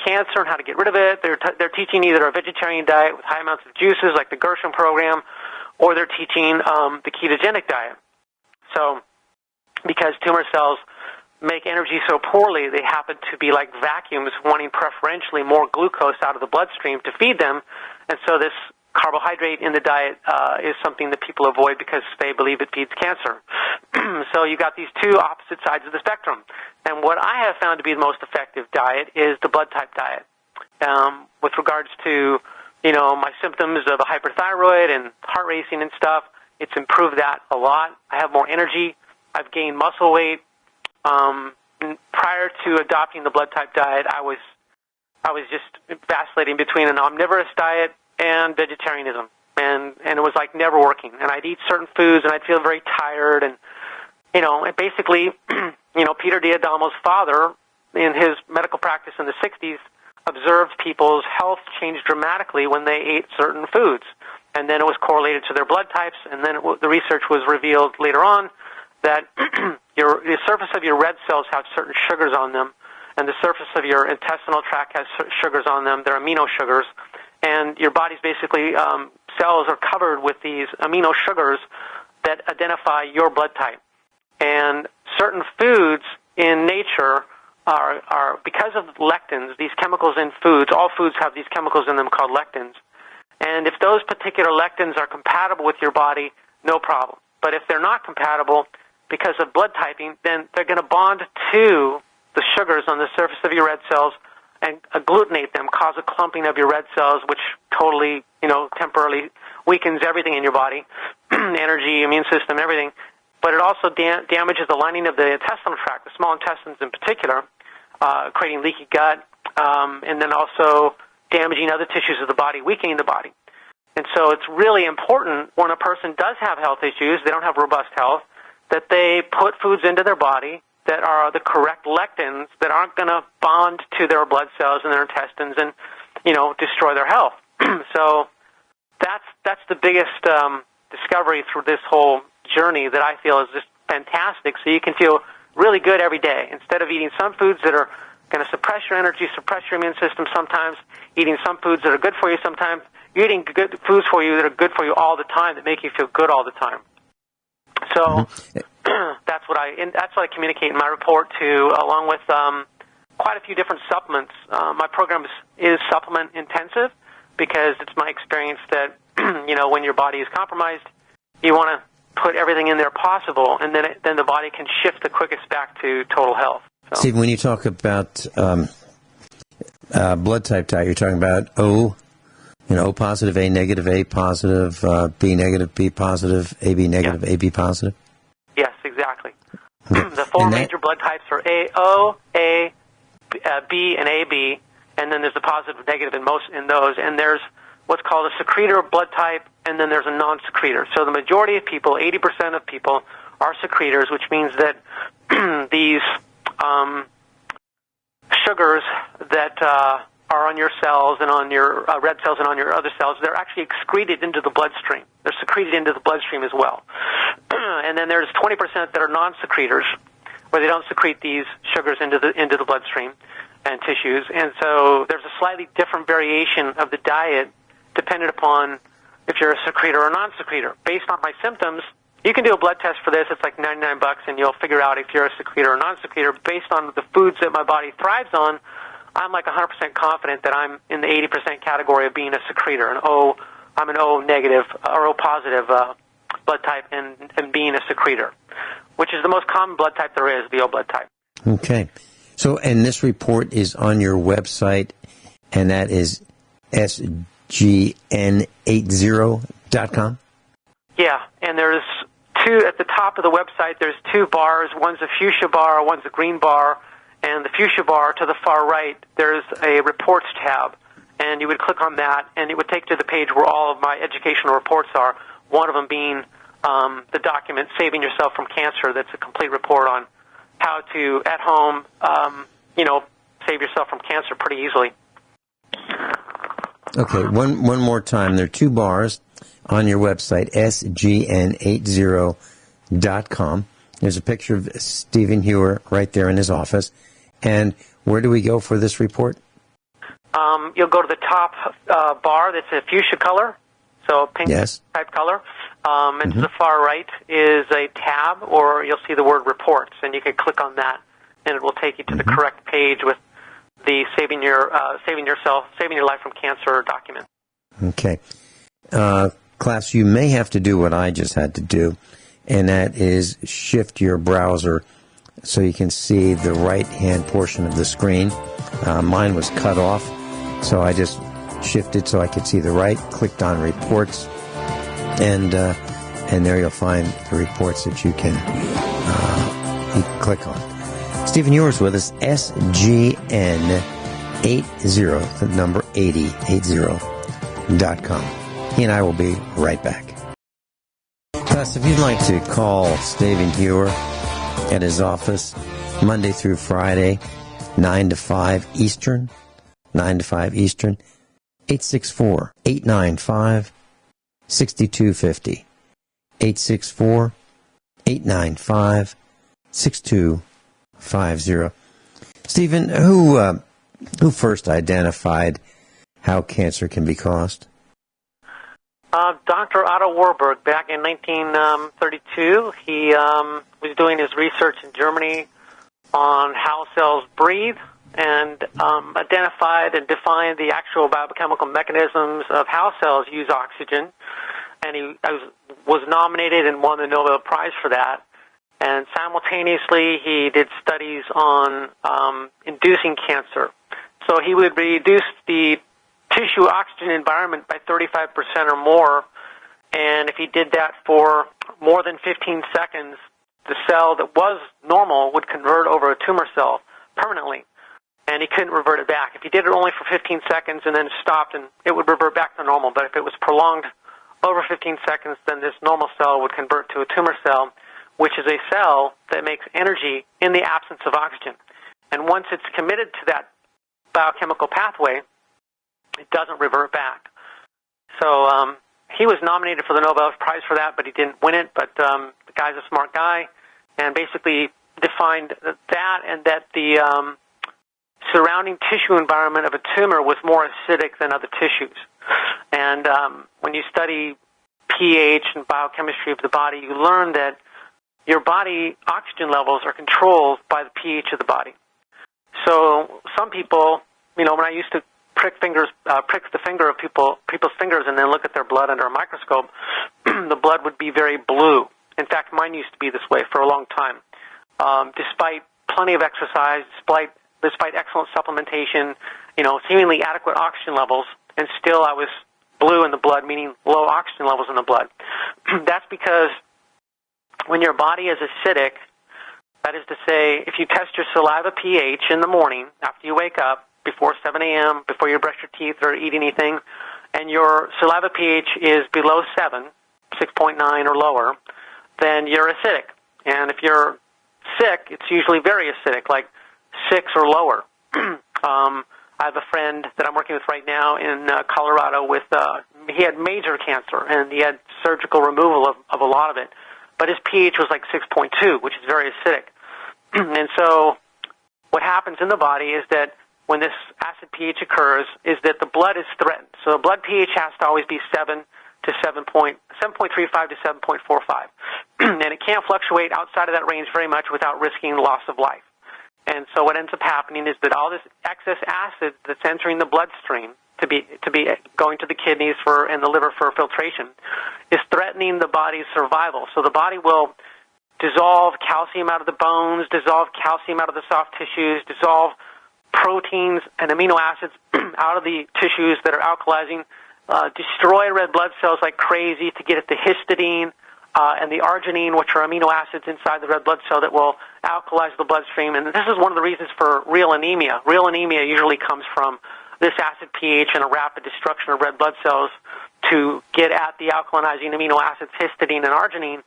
cancer and how to get rid of it, they're teaching either a vegetarian diet with high amounts of juices like the Gershon program, or they're teaching the ketogenic diet. So because tumor cells make energy so poorly, they happen to be like vacuums wanting preferentially more glucose out of the bloodstream to feed them. And so this carbohydrate in the diet is something that people avoid because they believe it feeds cancer. So you got these two opposite sides of the spectrum. And what I have found to be the most effective diet is the blood type diet. With regards to, my symptoms of a hyperthyroid and heart racing and stuff, it's improved that a lot. I have more energy. I've gained muscle weight. Prior to adopting the blood type diet, I was just vacillating between an omnivorous diet and vegetarianism, and it was like never working. And I'd eat certain foods, and I'd feel very tired, and and basically, Peter D'Adamo's father, in his medical practice in the 60s, observed people's health change dramatically when they ate certain foods, and then it was correlated to their blood types, and then the research was revealed later on that the surface of your red cells have certain sugars on them, and the surface of your intestinal tract has sugars on them. They're amino sugars. And your body's basically, cells are covered with these amino sugars that identify your blood type. And certain foods in nature are because of lectins, these chemicals in foods, all foods have these chemicals in them called lectins. And if those particular lectins are compatible with your body, no problem. But if they're not compatible because of blood typing, then they're going to bond to the sugars on the surface of your red cells and agglutinate them, cause a clumping of your red cells, which totally, temporarily weakens everything in your body, energy, immune system, everything. But it also damages the lining of the intestinal tract, the small intestines in particular, creating leaky gut, and then also damaging other tissues of the body, weakening the body. And so it's really important when a person does have health issues, they don't have robust health, that they put foods into their body that are the correct lectins that aren't going to bond to their blood cells and their intestines and, destroy their health. So that's the biggest discovery through this whole journey that I feel is just fantastic. So you can feel really good every day. Instead of eating some foods that are going to suppress your energy, suppress your immune system sometimes, eating some foods that are good for you sometimes, you're eating good foods for you that are good for you all the time, that make you feel good all the time. So that's what I communicate in my report too, along with quite a few different supplements. My program is supplement intensive because it's my experience that when your body is compromised, you want to put everything in there possible, and then the body can shift the quickest back to total health. So. Stephen, when you talk about blood type diet, you're talking about O positive, A negative, A positive, B negative, B positive, AB negative, yes. AB positive? Yes, exactly. Okay. The four major blood types are AO, A, B, and AB, and then there's a positive and negative in those, and there's what's called a secretor blood type, and then there's a non-secretor. So the majority of people, 80% of people, are secretors, which means that these sugars that are on your cells and on your red cells and on your other cells, they're actually excreted into the bloodstream. They're secreted into the bloodstream as well. And then there's 20% that are non-secretors, where they don't secrete these sugars into the bloodstream and tissues. And so there's a slightly different variation of the diet dependent upon if you're a secretor or non-secretor. Based on my symptoms, you can do a blood test for this. It's like $99, and you'll figure out if you're a secretor or non-secretor. Based on the foods that my body thrives on, I'm like 100% confident that I'm in the 80% category of being a secretor. I'm an O negative or O positive blood type and being a secretor, which is the most common blood type there is, the O blood type. Okay. So, and this report is on your website, and that is sgn80.com? Yeah, and there's two at the top of the website. There's two bars. One's a fuchsia bar, one's a green bar. And the fuchsia bar to the far right, there's a reports tab. And you would click on that, and it would take to the page where all of my educational reports are, one of them being the document, Saving Yourself from Cancer. That's a complete report on how to, at home, save yourself from cancer pretty easily. Okay, one more time. There are two bars on your website, sgn80.com. There's a picture of Stephen Heuer right there in his office. And where do we go for this report? You'll go to the top bar that's a fuchsia color, so a pink type color. And to the far right is a tab, or you'll see the word reports, and you can click on that, and it will take you to the correct page with the saving your life from cancer document. Okay. Class, you may have to do what I just had to do, and that is shift your browser so you can see the right-hand portion of the screen. Mine was cut off, so I just shifted so I could see the right, clicked on reports, and there you'll find the reports that you can click on. Stephen Hewer's with us, SGN80, the number 80.com. He and I will be right back. Plus, if you'd like to call Stephen Heuer at his office Monday through Friday, 9 to 5 Eastern, 864-895-6250. 864-895-6250. Stephen, who first identified how cancer can be caused? Dr. Otto Warburg, back in 1932. He was doing his research in Germany on how cells breathe and identified and defined the actual biochemical mechanisms of how cells use oxygen. And he was nominated and won the Nobel Prize for that. And simultaneously, he did studies on inducing cancer. So he would reduce the tissue oxygen environment by 35% or more, and if he did that for more than 15 seconds, the cell that was normal would convert over a tumor cell permanently, and he couldn't revert it back. If he did it only for 15 seconds and then stopped, and it would revert back to normal, but if it was prolonged over 15 seconds, then this normal cell would convert to a tumor cell, which is a cell that makes energy in the absence of oxygen. And once it's committed to that biochemical pathway, it doesn't revert back. So he was nominated for the Nobel Prize for that, but he didn't win it. But the guy's a smart guy and basically defined that, and that the surrounding tissue environment of a tumor was more acidic than other tissues. And when you study pH and biochemistry of the body, you learn that your body oxygen levels are controlled by the pH of the body. So some people, when I used to prick the finger of people's fingers and then look at their blood under a microscope, the blood would be very blue. In fact, mine used to be this way for a long time. Despite plenty of exercise, despite excellent supplementation, seemingly adequate oxygen levels, and still I was blue in the blood, meaning low oxygen levels in the blood. That's because when your body is acidic, that is to say, if you test your saliva pH in the morning after you wake up, before 7 a.m., before you brush your teeth or eat anything, and your saliva pH is below 7, 6.9 or lower, then you're acidic. And if your sick, it's usually very acidic, like 6 or lower. I have a friend that I'm working with right now in Colorado with, he had major cancer, and he had surgical removal of a lot of it. But his pH was like 6.2, which is very acidic. And so what happens in the body is that when this acid pH occurs is that the blood is threatened. So the blood pH has to always be 7.35 to 7.45. And it can't fluctuate outside of that range very much without risking loss of life. And so what ends up happening is that all this excess acid that's entering the bloodstream to be going to the kidneys and the liver for filtration is threatening the body's survival. So the body will dissolve calcium out of the bones, dissolve calcium out of the soft tissues, dissolve proteins and amino acids out of the tissues that are alkalizing, destroy red blood cells like crazy to get at the histidine and the arginine, which are amino acids inside the red blood cell that will alkalize the bloodstream. And this is one of the reasons for real anemia. Real anemia usually comes from this acid pH and a rapid destruction of red blood cells to get at the alkalinizing amino acids, histidine and arginine.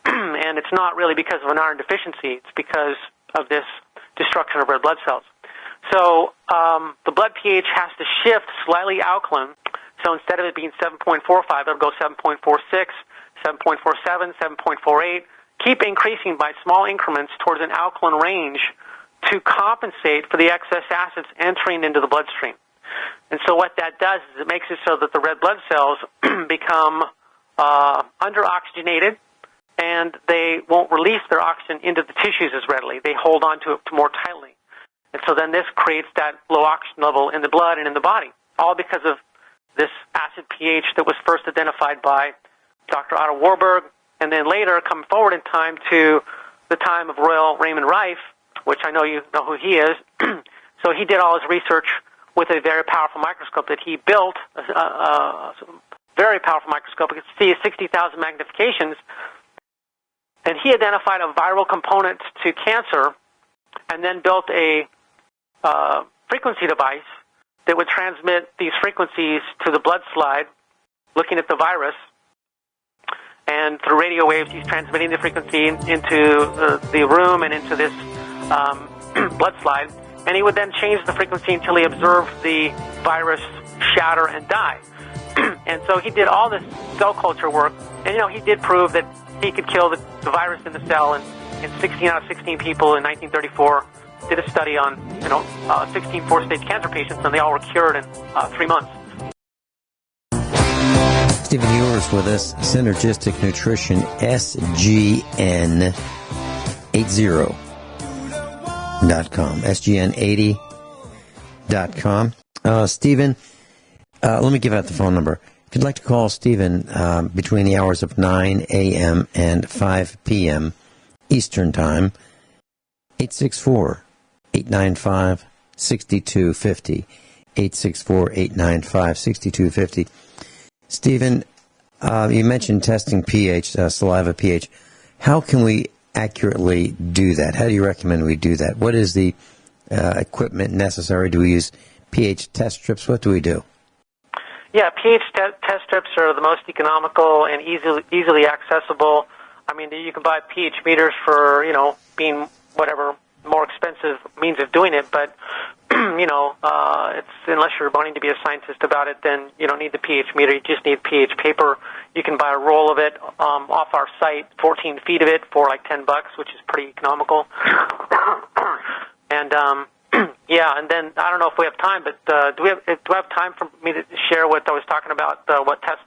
And it's not really because of an iron deficiency. It's because of this destruction of red blood cells. So the blood pH has to shift slightly alkaline. So instead of it being 7.45, it'll go 7.46, 7.47, 7.48, keep increasing by small increments towards an alkaline range to compensate for the excess acids entering into the bloodstream. And so what that does is it makes it so that the red blood cells become under-oxygenated, and they won't release their oxygen into the tissues as readily. They hold on to it more tightly. And so then this creates that low oxygen level in the blood and in the body, all because of this acid pH that was first identified by Dr. Otto Warburg, and then later come forward in time to the time of Royal Raymond Rife, which I know you know who he is. So he did all his research with a very powerful microscope that he built, a very powerful microscope. You can see 60,000 magnifications. And he identified a viral component to cancer and then built a frequency device that would transmit these frequencies to the blood slide, looking at the virus. And through radio waves, he's transmitting the frequency into the room and into this blood slide. And he would then change the frequency until he observed the virus shatter and die. And so he did all this cell culture work. And, he did prove that he could kill the virus in the cell. And in 16 out of 16 people in 1934 did a study on, 16 four-stage cancer patients, and they all were cured in 3 months. Stephen Hewer's with us, Synergistic Nutrition, SGN80.com, SGN80.com. Stephen, let me give out the phone number. If you'd like to call Stephen between the hours of 9 a.m. and 5 p.m. Eastern Time, 864-895-6250, 864-895-6250. Stephen, you mentioned testing pH, saliva pH. How can we accurately do that? How do you recommend we do that? What is the equipment necessary? Do we use pH test strips? What do we do? Yeah, pH test strips are the most economical and easily accessible. I mean, you can buy pH meters for, being whatever more expensive means of doing it, but it's unless you're wanting to be a scientist about it, then you don't need the pH meter. You just need pH paper. You can buy a roll of it off our site, 14 feet of it for like $10, which is pretty economical. And and then I don't know if we have time, but do I have time for me to share what I was talking about? What test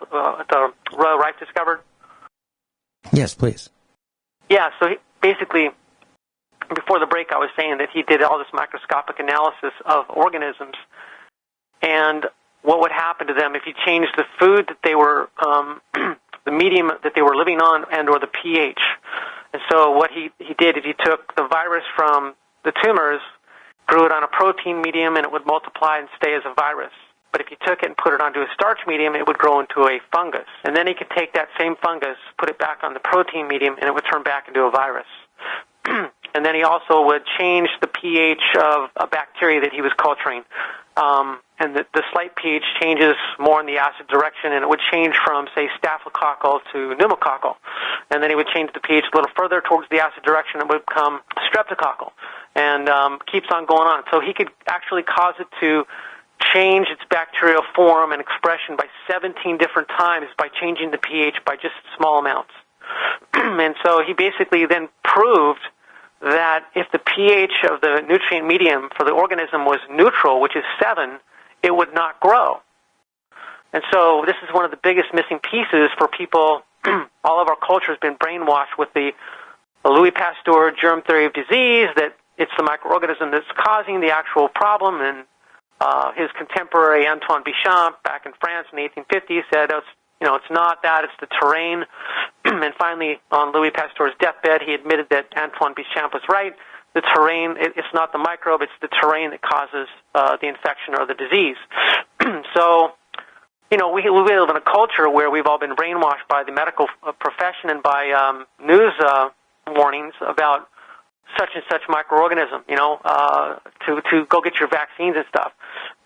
Royal Rife discovered? Yes, please. Yeah. So basically, before the break, I was saying that he did all this microscopic analysis of organisms and what would happen to them if you changed the food that they were, the medium that they were living on, and or the pH. And so what he did is he took the virus from the tumors, grew it on a protein medium, and it would multiply and stay as a virus. But if you took it and put it onto a starch medium, it would grow into a fungus. And then he could take that same fungus, put it back on the protein medium, and it would turn back into a virus. And then he also would change the pH of a bacteria that he was culturing. and the slight pH changes more in the acid direction, and it would change from, say, staphylococcal to pneumococcal. And then he would change the pH a little further towards the acid direction, and it would become streptococcal, and keeps on going on. So he could actually cause it to change its bacterial form and expression by 17 different times by changing the pH by just small amounts. And so he basically then proved that if the pH of the nutrient medium for the organism was neutral, which is 7, it would not grow. And so this is one of the biggest missing pieces for people. All of our culture has been brainwashed with the Louis Pasteur germ theory of disease, that it's the microorganism that's causing the actual problem. And his contemporary Antoine Béchamp back in France in the 1850s said, it's not that, it's the terrain. And finally, on Louis Pasteur's deathbed, he admitted that Antoine Béchamp was right. The terrain, it's not the microbe, it's the terrain that causes the infection or the disease. So, we live in a culture where we've all been brainwashed by the medical profession and by news warnings about such and such microorganism, to go get your vaccines and stuff.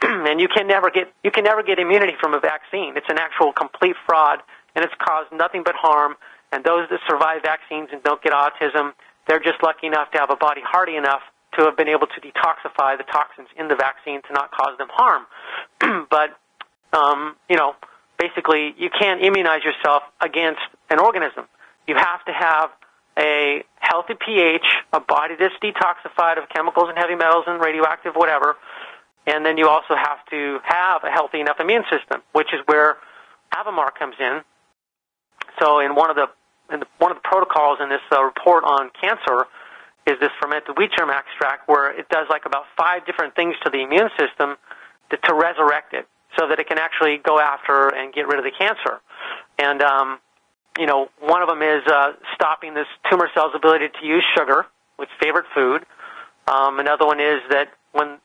And you can never get immunity from a vaccine. It's an actual complete fraud, and it's caused nothing but harm. And those that survive vaccines and don't get autism, they're just lucky enough to have a body hardy enough to have been able to detoxify the toxins in the vaccine to not cause them harm. But, basically, you can't immunize yourself against an organism. You have to have a healthy pH, a body that's detoxified of chemicals and heavy metals and radioactive whatever, and then you also have to have a healthy enough immune system, which is where Avamar comes in. So in one of the protocols in this report on cancer is this fermented wheat germ extract, where it does like about 5 different things to the immune system to resurrect it, so that it can actually go after and get rid of the cancer. And one of them is stopping this tumor cell's ability to use sugar, its favorite food. Another one is that when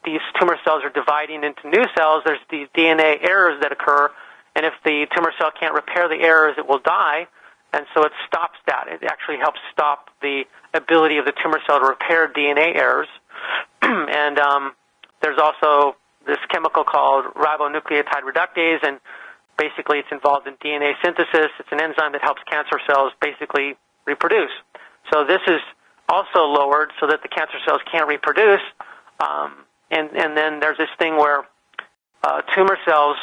these tumor cells are dividing into new cells, there's these DNA errors that occur, and if the tumor cell can't repair the errors, it will die, and so it stops that. It actually helps stop the ability of the tumor cell to repair DNA errors. And there's also this chemical called ribonucleotide reductase, and basically it's involved in DNA synthesis. It's an enzyme that helps cancer cells basically reproduce. So this is also lowered so that the cancer cells can't reproduce. And then there's this thing where tumor cells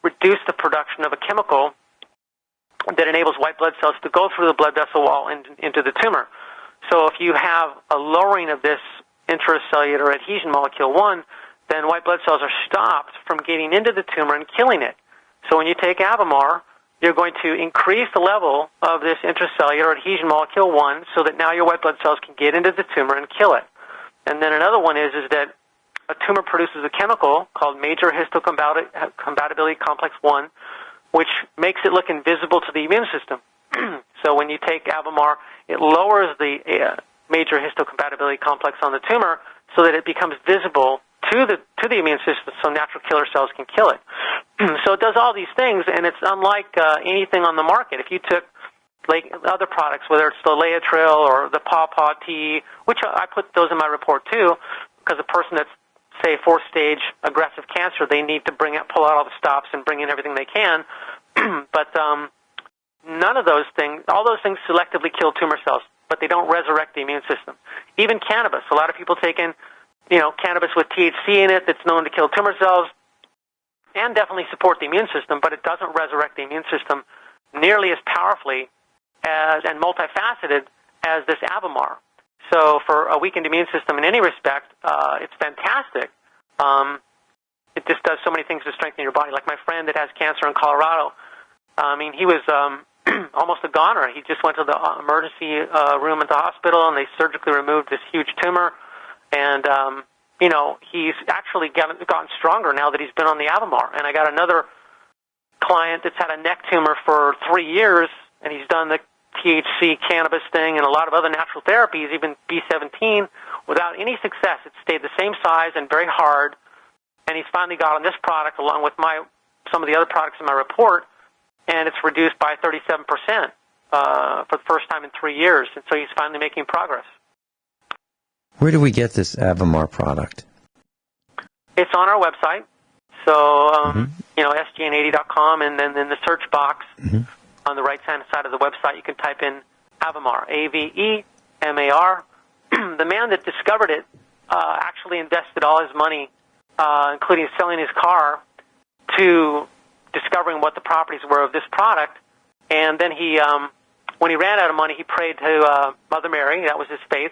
reduce the production of a chemical that enables white blood cells to go through the blood vessel wall into the tumor. So if you have a lowering of this intracellular adhesion molecule 1, then white blood cells are stopped from getting into the tumor and killing it. So when you take Avamar, you're going to increase the level of this intracellular adhesion molecule 1 so that now your white blood cells can get into the tumor and kill it. And then another one is that a tumor produces a chemical called major histocompatibility complex 1, which makes it look invisible to the immune system. So when you take Avamar, it lowers the major histocompatibility complex on the tumor so that it becomes visible to the immune system, so natural killer cells can kill it. So it does all these things, and it's unlike anything on the market. If you took like other products, whether it's the Laetril or the Paw tea, which I put those in my report too, because a person that's, say, 4-stage aggressive cancer, they need to pull out all the stops and bring in everything they can. But none of those things, all those things selectively kill tumor cells, but they don't resurrect the immune system. Even cannabis, a lot of people take in cannabis with THC in it that's known to kill tumor cells and definitely support the immune system, but it doesn't resurrect the immune system nearly as powerfully and multifaceted as this Avamar. So for a weakened immune system in any respect, it's fantastic. It just does so many things to strengthen your body. Like my friend that has cancer in Colorado, he was almost a goner. He just went to the emergency room at the hospital, and they surgically removed this huge tumor. And, he's actually gotten stronger now that he's been on the Avamar. And I got another client that's had a neck tumor for 3 years, and he's done the THC cannabis thing and a lot of other natural therapies, even B17, without any success. It stayed the same size and very hard. And he's finally got on this product along with some of the other products in my report, and it's reduced by 37% for the first time in 3 years. And so he's finally making progress. Where do we get this Avamar product? It's on our website. So, sgn80.com, and then in the search box on the right-hand side of the website, you can type in Avemar, A-V-E-M-A-R. The man that discovered it actually invested all his money, including selling his car, to discovering what the properties were of this product. And then he, when he ran out of money, he prayed to Mother Mary, that was his faith,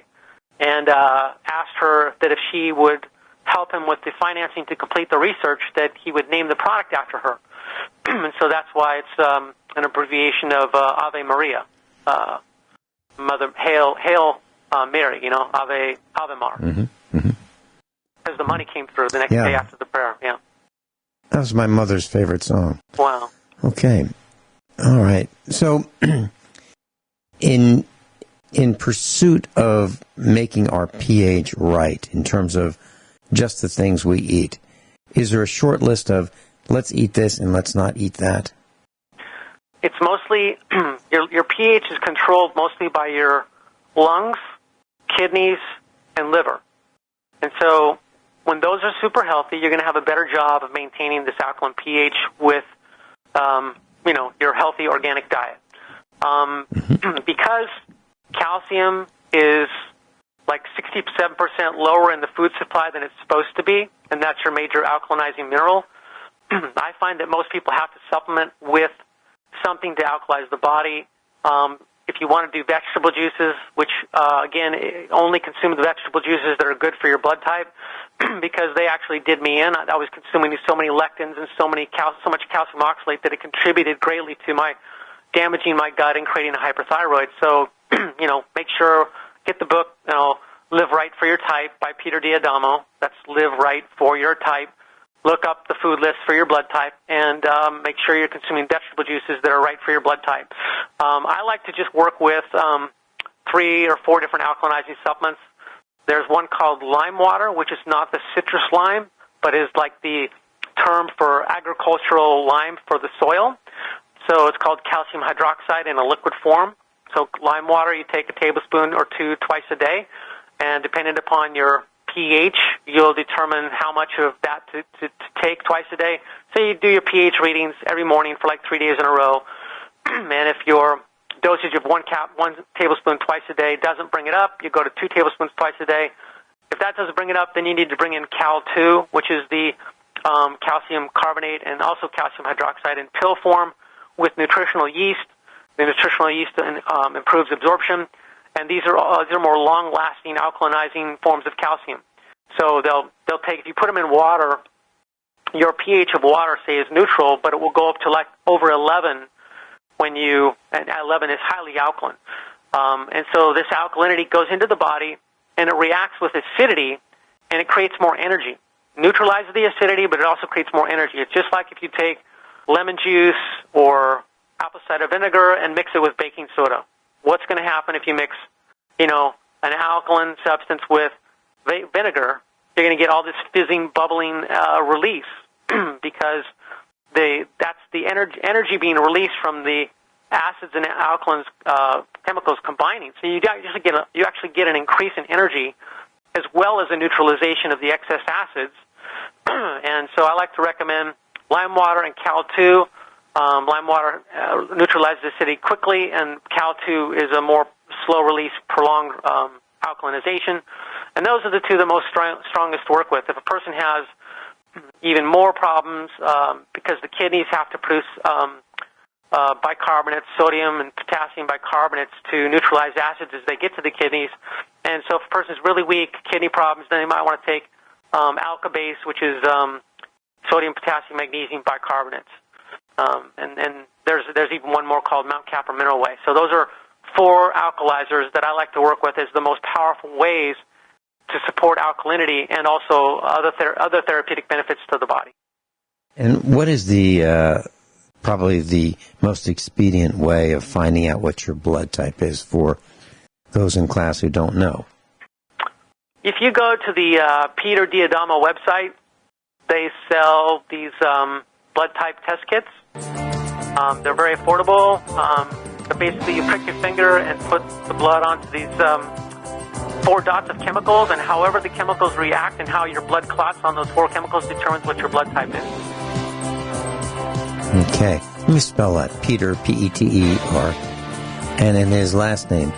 and asked her that if she would help him with the financing to complete the research, that he would name the product after her. And so that's why it's an abbreviation of Ave Maria, Mother, Hail Mary, Avemar. Because the money came through the next day after the prayer, That was my mother's favorite song. Wow. Okay. All right. So, in pursuit of making our pH right in terms of just the things we eat, is there a short list of let's eat this and let's not eat that? It's mostly, your pH is controlled mostly by your lungs, kidneys, and liver. And so when those are super healthy, you're going to have a better job of maintaining this alkaline pH with, your healthy organic diet. Because calcium is like 67% lower in the food supply than it's supposed to be, and that's your major alkalinizing mineral, I find that most people have to supplement with something to alkalize the body. If you want to do vegetable juices, which, again, only consume the vegetable juices that are good for your blood type, because they actually did me in. I was consuming so many lectins and so much calcium oxalate that it contributed greatly to my damaging my gut and creating a hyperthyroid. So, make sure, get the book, Live Right for Your Type by Peter D'Adamo. That's Live Right for Your Type. Look up the food list for your blood type, and make sure you're consuming vegetable juices that are right for your blood type. I like to just work with 3 or 4 different alkalinizing supplements. There's one called lime water, which is not the citrus lime, but is like the term for agricultural lime for the soil. So it's called calcium hydroxide in a liquid form. So lime water, you take a tablespoon or 2 twice a day, and depending upon your pH, you'll determine how much of that to take twice a day. So you do your pH readings every morning for like 3 days in a row. And if your dosage of 1 tablespoon twice a day doesn't bring it up, you go to 2 tablespoons twice a day. If that doesn't bring it up, then you need to bring in Cal-2, which is the calcium carbonate and also calcium hydroxide in pill form with nutritional yeast. The nutritional yeast improves absorption. And these are more long-lasting alkalinizing forms of calcium. So they'll take, if you put them in water, your pH of water, say, is neutral, but it will go up to like over 11 and 11 is highly alkaline. And so this alkalinity goes into the body, and it reacts with acidity, and it creates more energy. Neutralizes the acidity, but it also creates more energy. It's just like if you take lemon juice or apple cider vinegar and mix it with baking soda. What's going to happen if you mix, an alkaline substance with vinegar? You're going to get all this fizzing, bubbling release because that's the energy being released from the acids and alkalines chemicals combining. So you actually get an increase in energy as well as a neutralization of the excess acids. And so I like to recommend lime water and Cal-2. Lime water neutralizes acidity quickly, and Cal-2 is a more slow-release, prolonged alkalinization. And those are the 2 the most strongest to work with. If a person has even more problems because the kidneys have to produce bicarbonates, sodium and potassium bicarbonates to neutralize acids as they get to the kidneys. And so if a person is really weak, kidney problems, then they might want to take Alka-Base, which is sodium, potassium, magnesium bicarbonates. And there's even one more called Mount Capra Mineral Way. So those are 4 alkalizers that I like to work with as the most powerful ways to support alkalinity and also other therapeutic benefits to the body. And what is the probably the most expedient way of finding out what your blood type is for those in class who don't know? If you go to the Peter D'Adamo website, they sell these blood type test kits. They're very affordable. But basically, you prick your finger and put the blood onto these 4 dots of chemicals, and however the chemicals react and how your blood clots on those 4 chemicals determines what your blood type is. Okay. Let me spell that. Peter, P-E-T-E-R, and in his last name,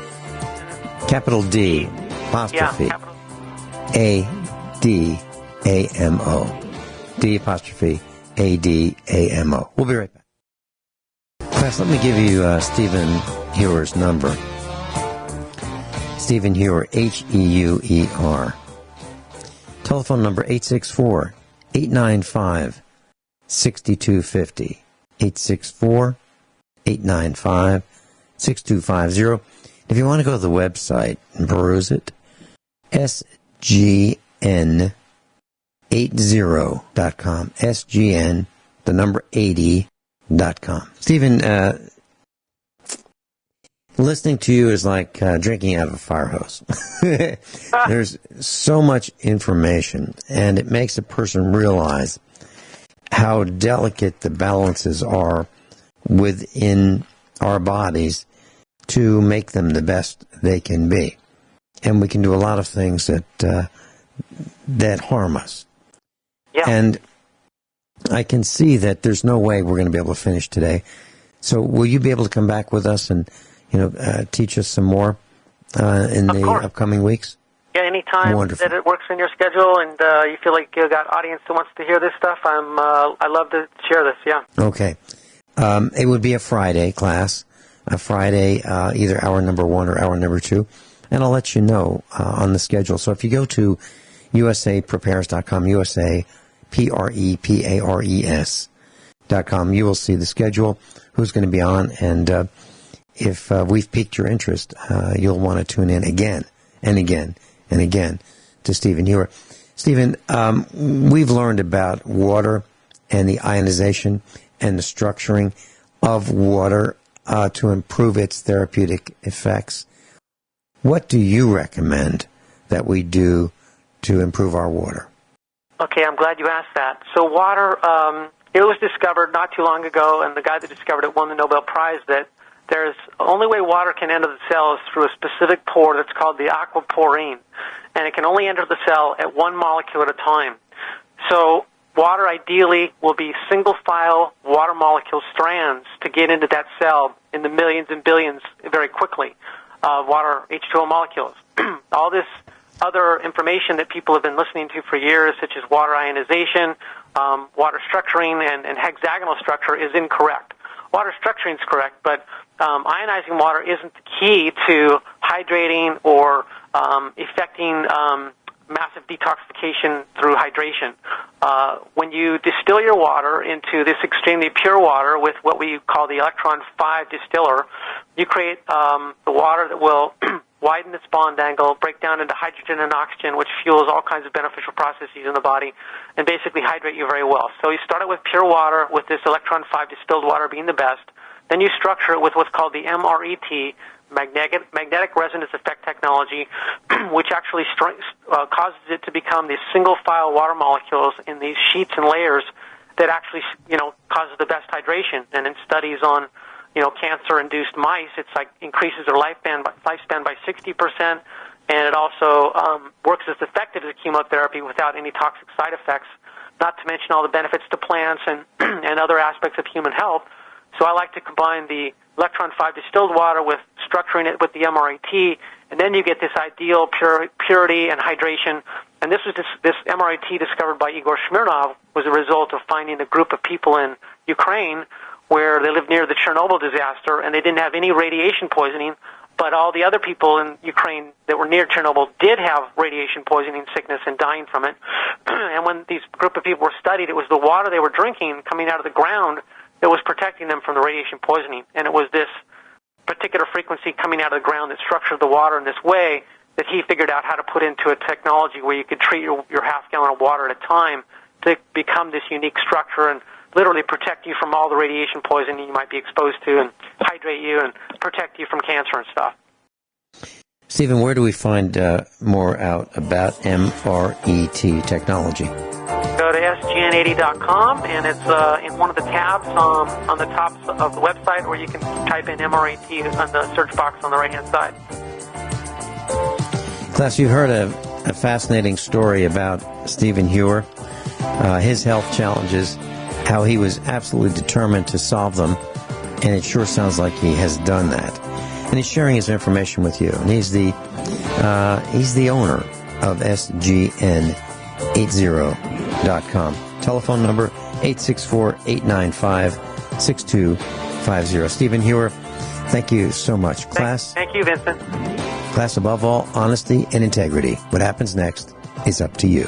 capital D, apostrophe, A-D-A-M-O. D apostrophe A-D-A-M-O. We'll be right back. Class, let me give you Stephen Heuer's number. Stephen Heuer, H-E-U-E-R. Telephone number 864-895-6250. 864-895-6250. If you want to go to the website and peruse it, sgn80.com. SGN, the number 80.com. Stephen, listening to you is like drinking out of a fire hose. There's so much information, and it makes a person realize how delicate the balances are within our bodies to make them the best they can be. And we can do a lot of things that harm us. Yeah. And I can see that there's no way we're going to be able to finish today. So will you be able to come back with us and teach us some more in the upcoming weeks? Yeah, anytime that it works in your schedule and you feel like you got audience who wants to hear this stuff, I love to share this, yeah. Okay. It would be a Friday class, a Friday, either hour number 1 or hour number 2, and I'll let you know on the schedule. So if you go to usaprepares.com, USAPREPARES.com, you will see the schedule, who's going to be on, and if we've piqued your interest, you'll want to tune in again and again and again to Stephen Heuer. Stephen, we've learned about water and the ionization and the structuring of water to improve its therapeutic effects. What do you recommend that we do to improve our water? Okay, I'm glad you asked that. So water, it was discovered not too long ago, and the guy that discovered it won the Nobel Prize, that there's the only way water can enter the cell is through a specific pore that's called the aquaporine, and it can only enter the cell at 1 molecule at a time. So water ideally will be single-file water molecule strands to get into that cell in the millions and billions very quickly of water H2O molecules. All this other information that people have been listening to for years, such as water ionization, water structuring, and hexagonal structure, is incorrect. Water structuring is correct, but ionizing water isn't the key to hydrating or effecting massive detoxification through hydration. When you distill your water into this extremely pure water with what we call the electron 5 distiller, you create the water that will widen its bond angle, break down into hydrogen and oxygen, which fuels all kinds of beneficial processes in the body, and basically hydrate you very well. So you start it with pure water, with this electron 5 distilled water being the best. Then you structure it with what's called the MRET, magnetic resonance effect technology, which actually causes it to become these single-file water molecules in these sheets and layers that actually, causes the best hydration. And in studies on, cancer-induced mice, it's like increases their lifespan by 60%, and it also works as effective as chemotherapy without any toxic side effects, not to mention all the benefits to plants and other aspects of human health. So I like to combine the electron 5 distilled water with structuring it with the MRET, and then you get this ideal purity and hydration. And this MRET discovered by Igor Smirnov was a result of finding a group of people in Ukraine where they lived near the Chernobyl disaster, and they didn't have any radiation poisoning, but all the other people in Ukraine that were near Chernobyl did have radiation poisoning sickness and dying from it. And when these group of people were studied, it was the water they were drinking coming out of the ground that was protecting them from the radiation poisoning. And it was this particular frequency coming out of the ground that structured the water in this way that he figured out how to put into a technology where you could treat your half gallon of water at a time to become this unique structure and literally protect you from all the radiation poisoning you might be exposed to and hydrate you and protect you from cancer and stuff. Stephen, where do we find more out about MRET technology? Go to sgn80.com, and it's in one of the tabs on the top of the website, where you can type in MRET on the search box on the right-hand side. Class, you've heard a fascinating story about Stephen Heuer, his health challenges, how he was absolutely determined to solve them, and it sure sounds like he has done that. And he's sharing his information with you. And he's the owner of SGN80.com. Telephone number 864-895-6250. Stephen Heuer, thank you so much. Class. Thank you, Vincent. Class, above all, honesty and integrity. What happens next is up to you.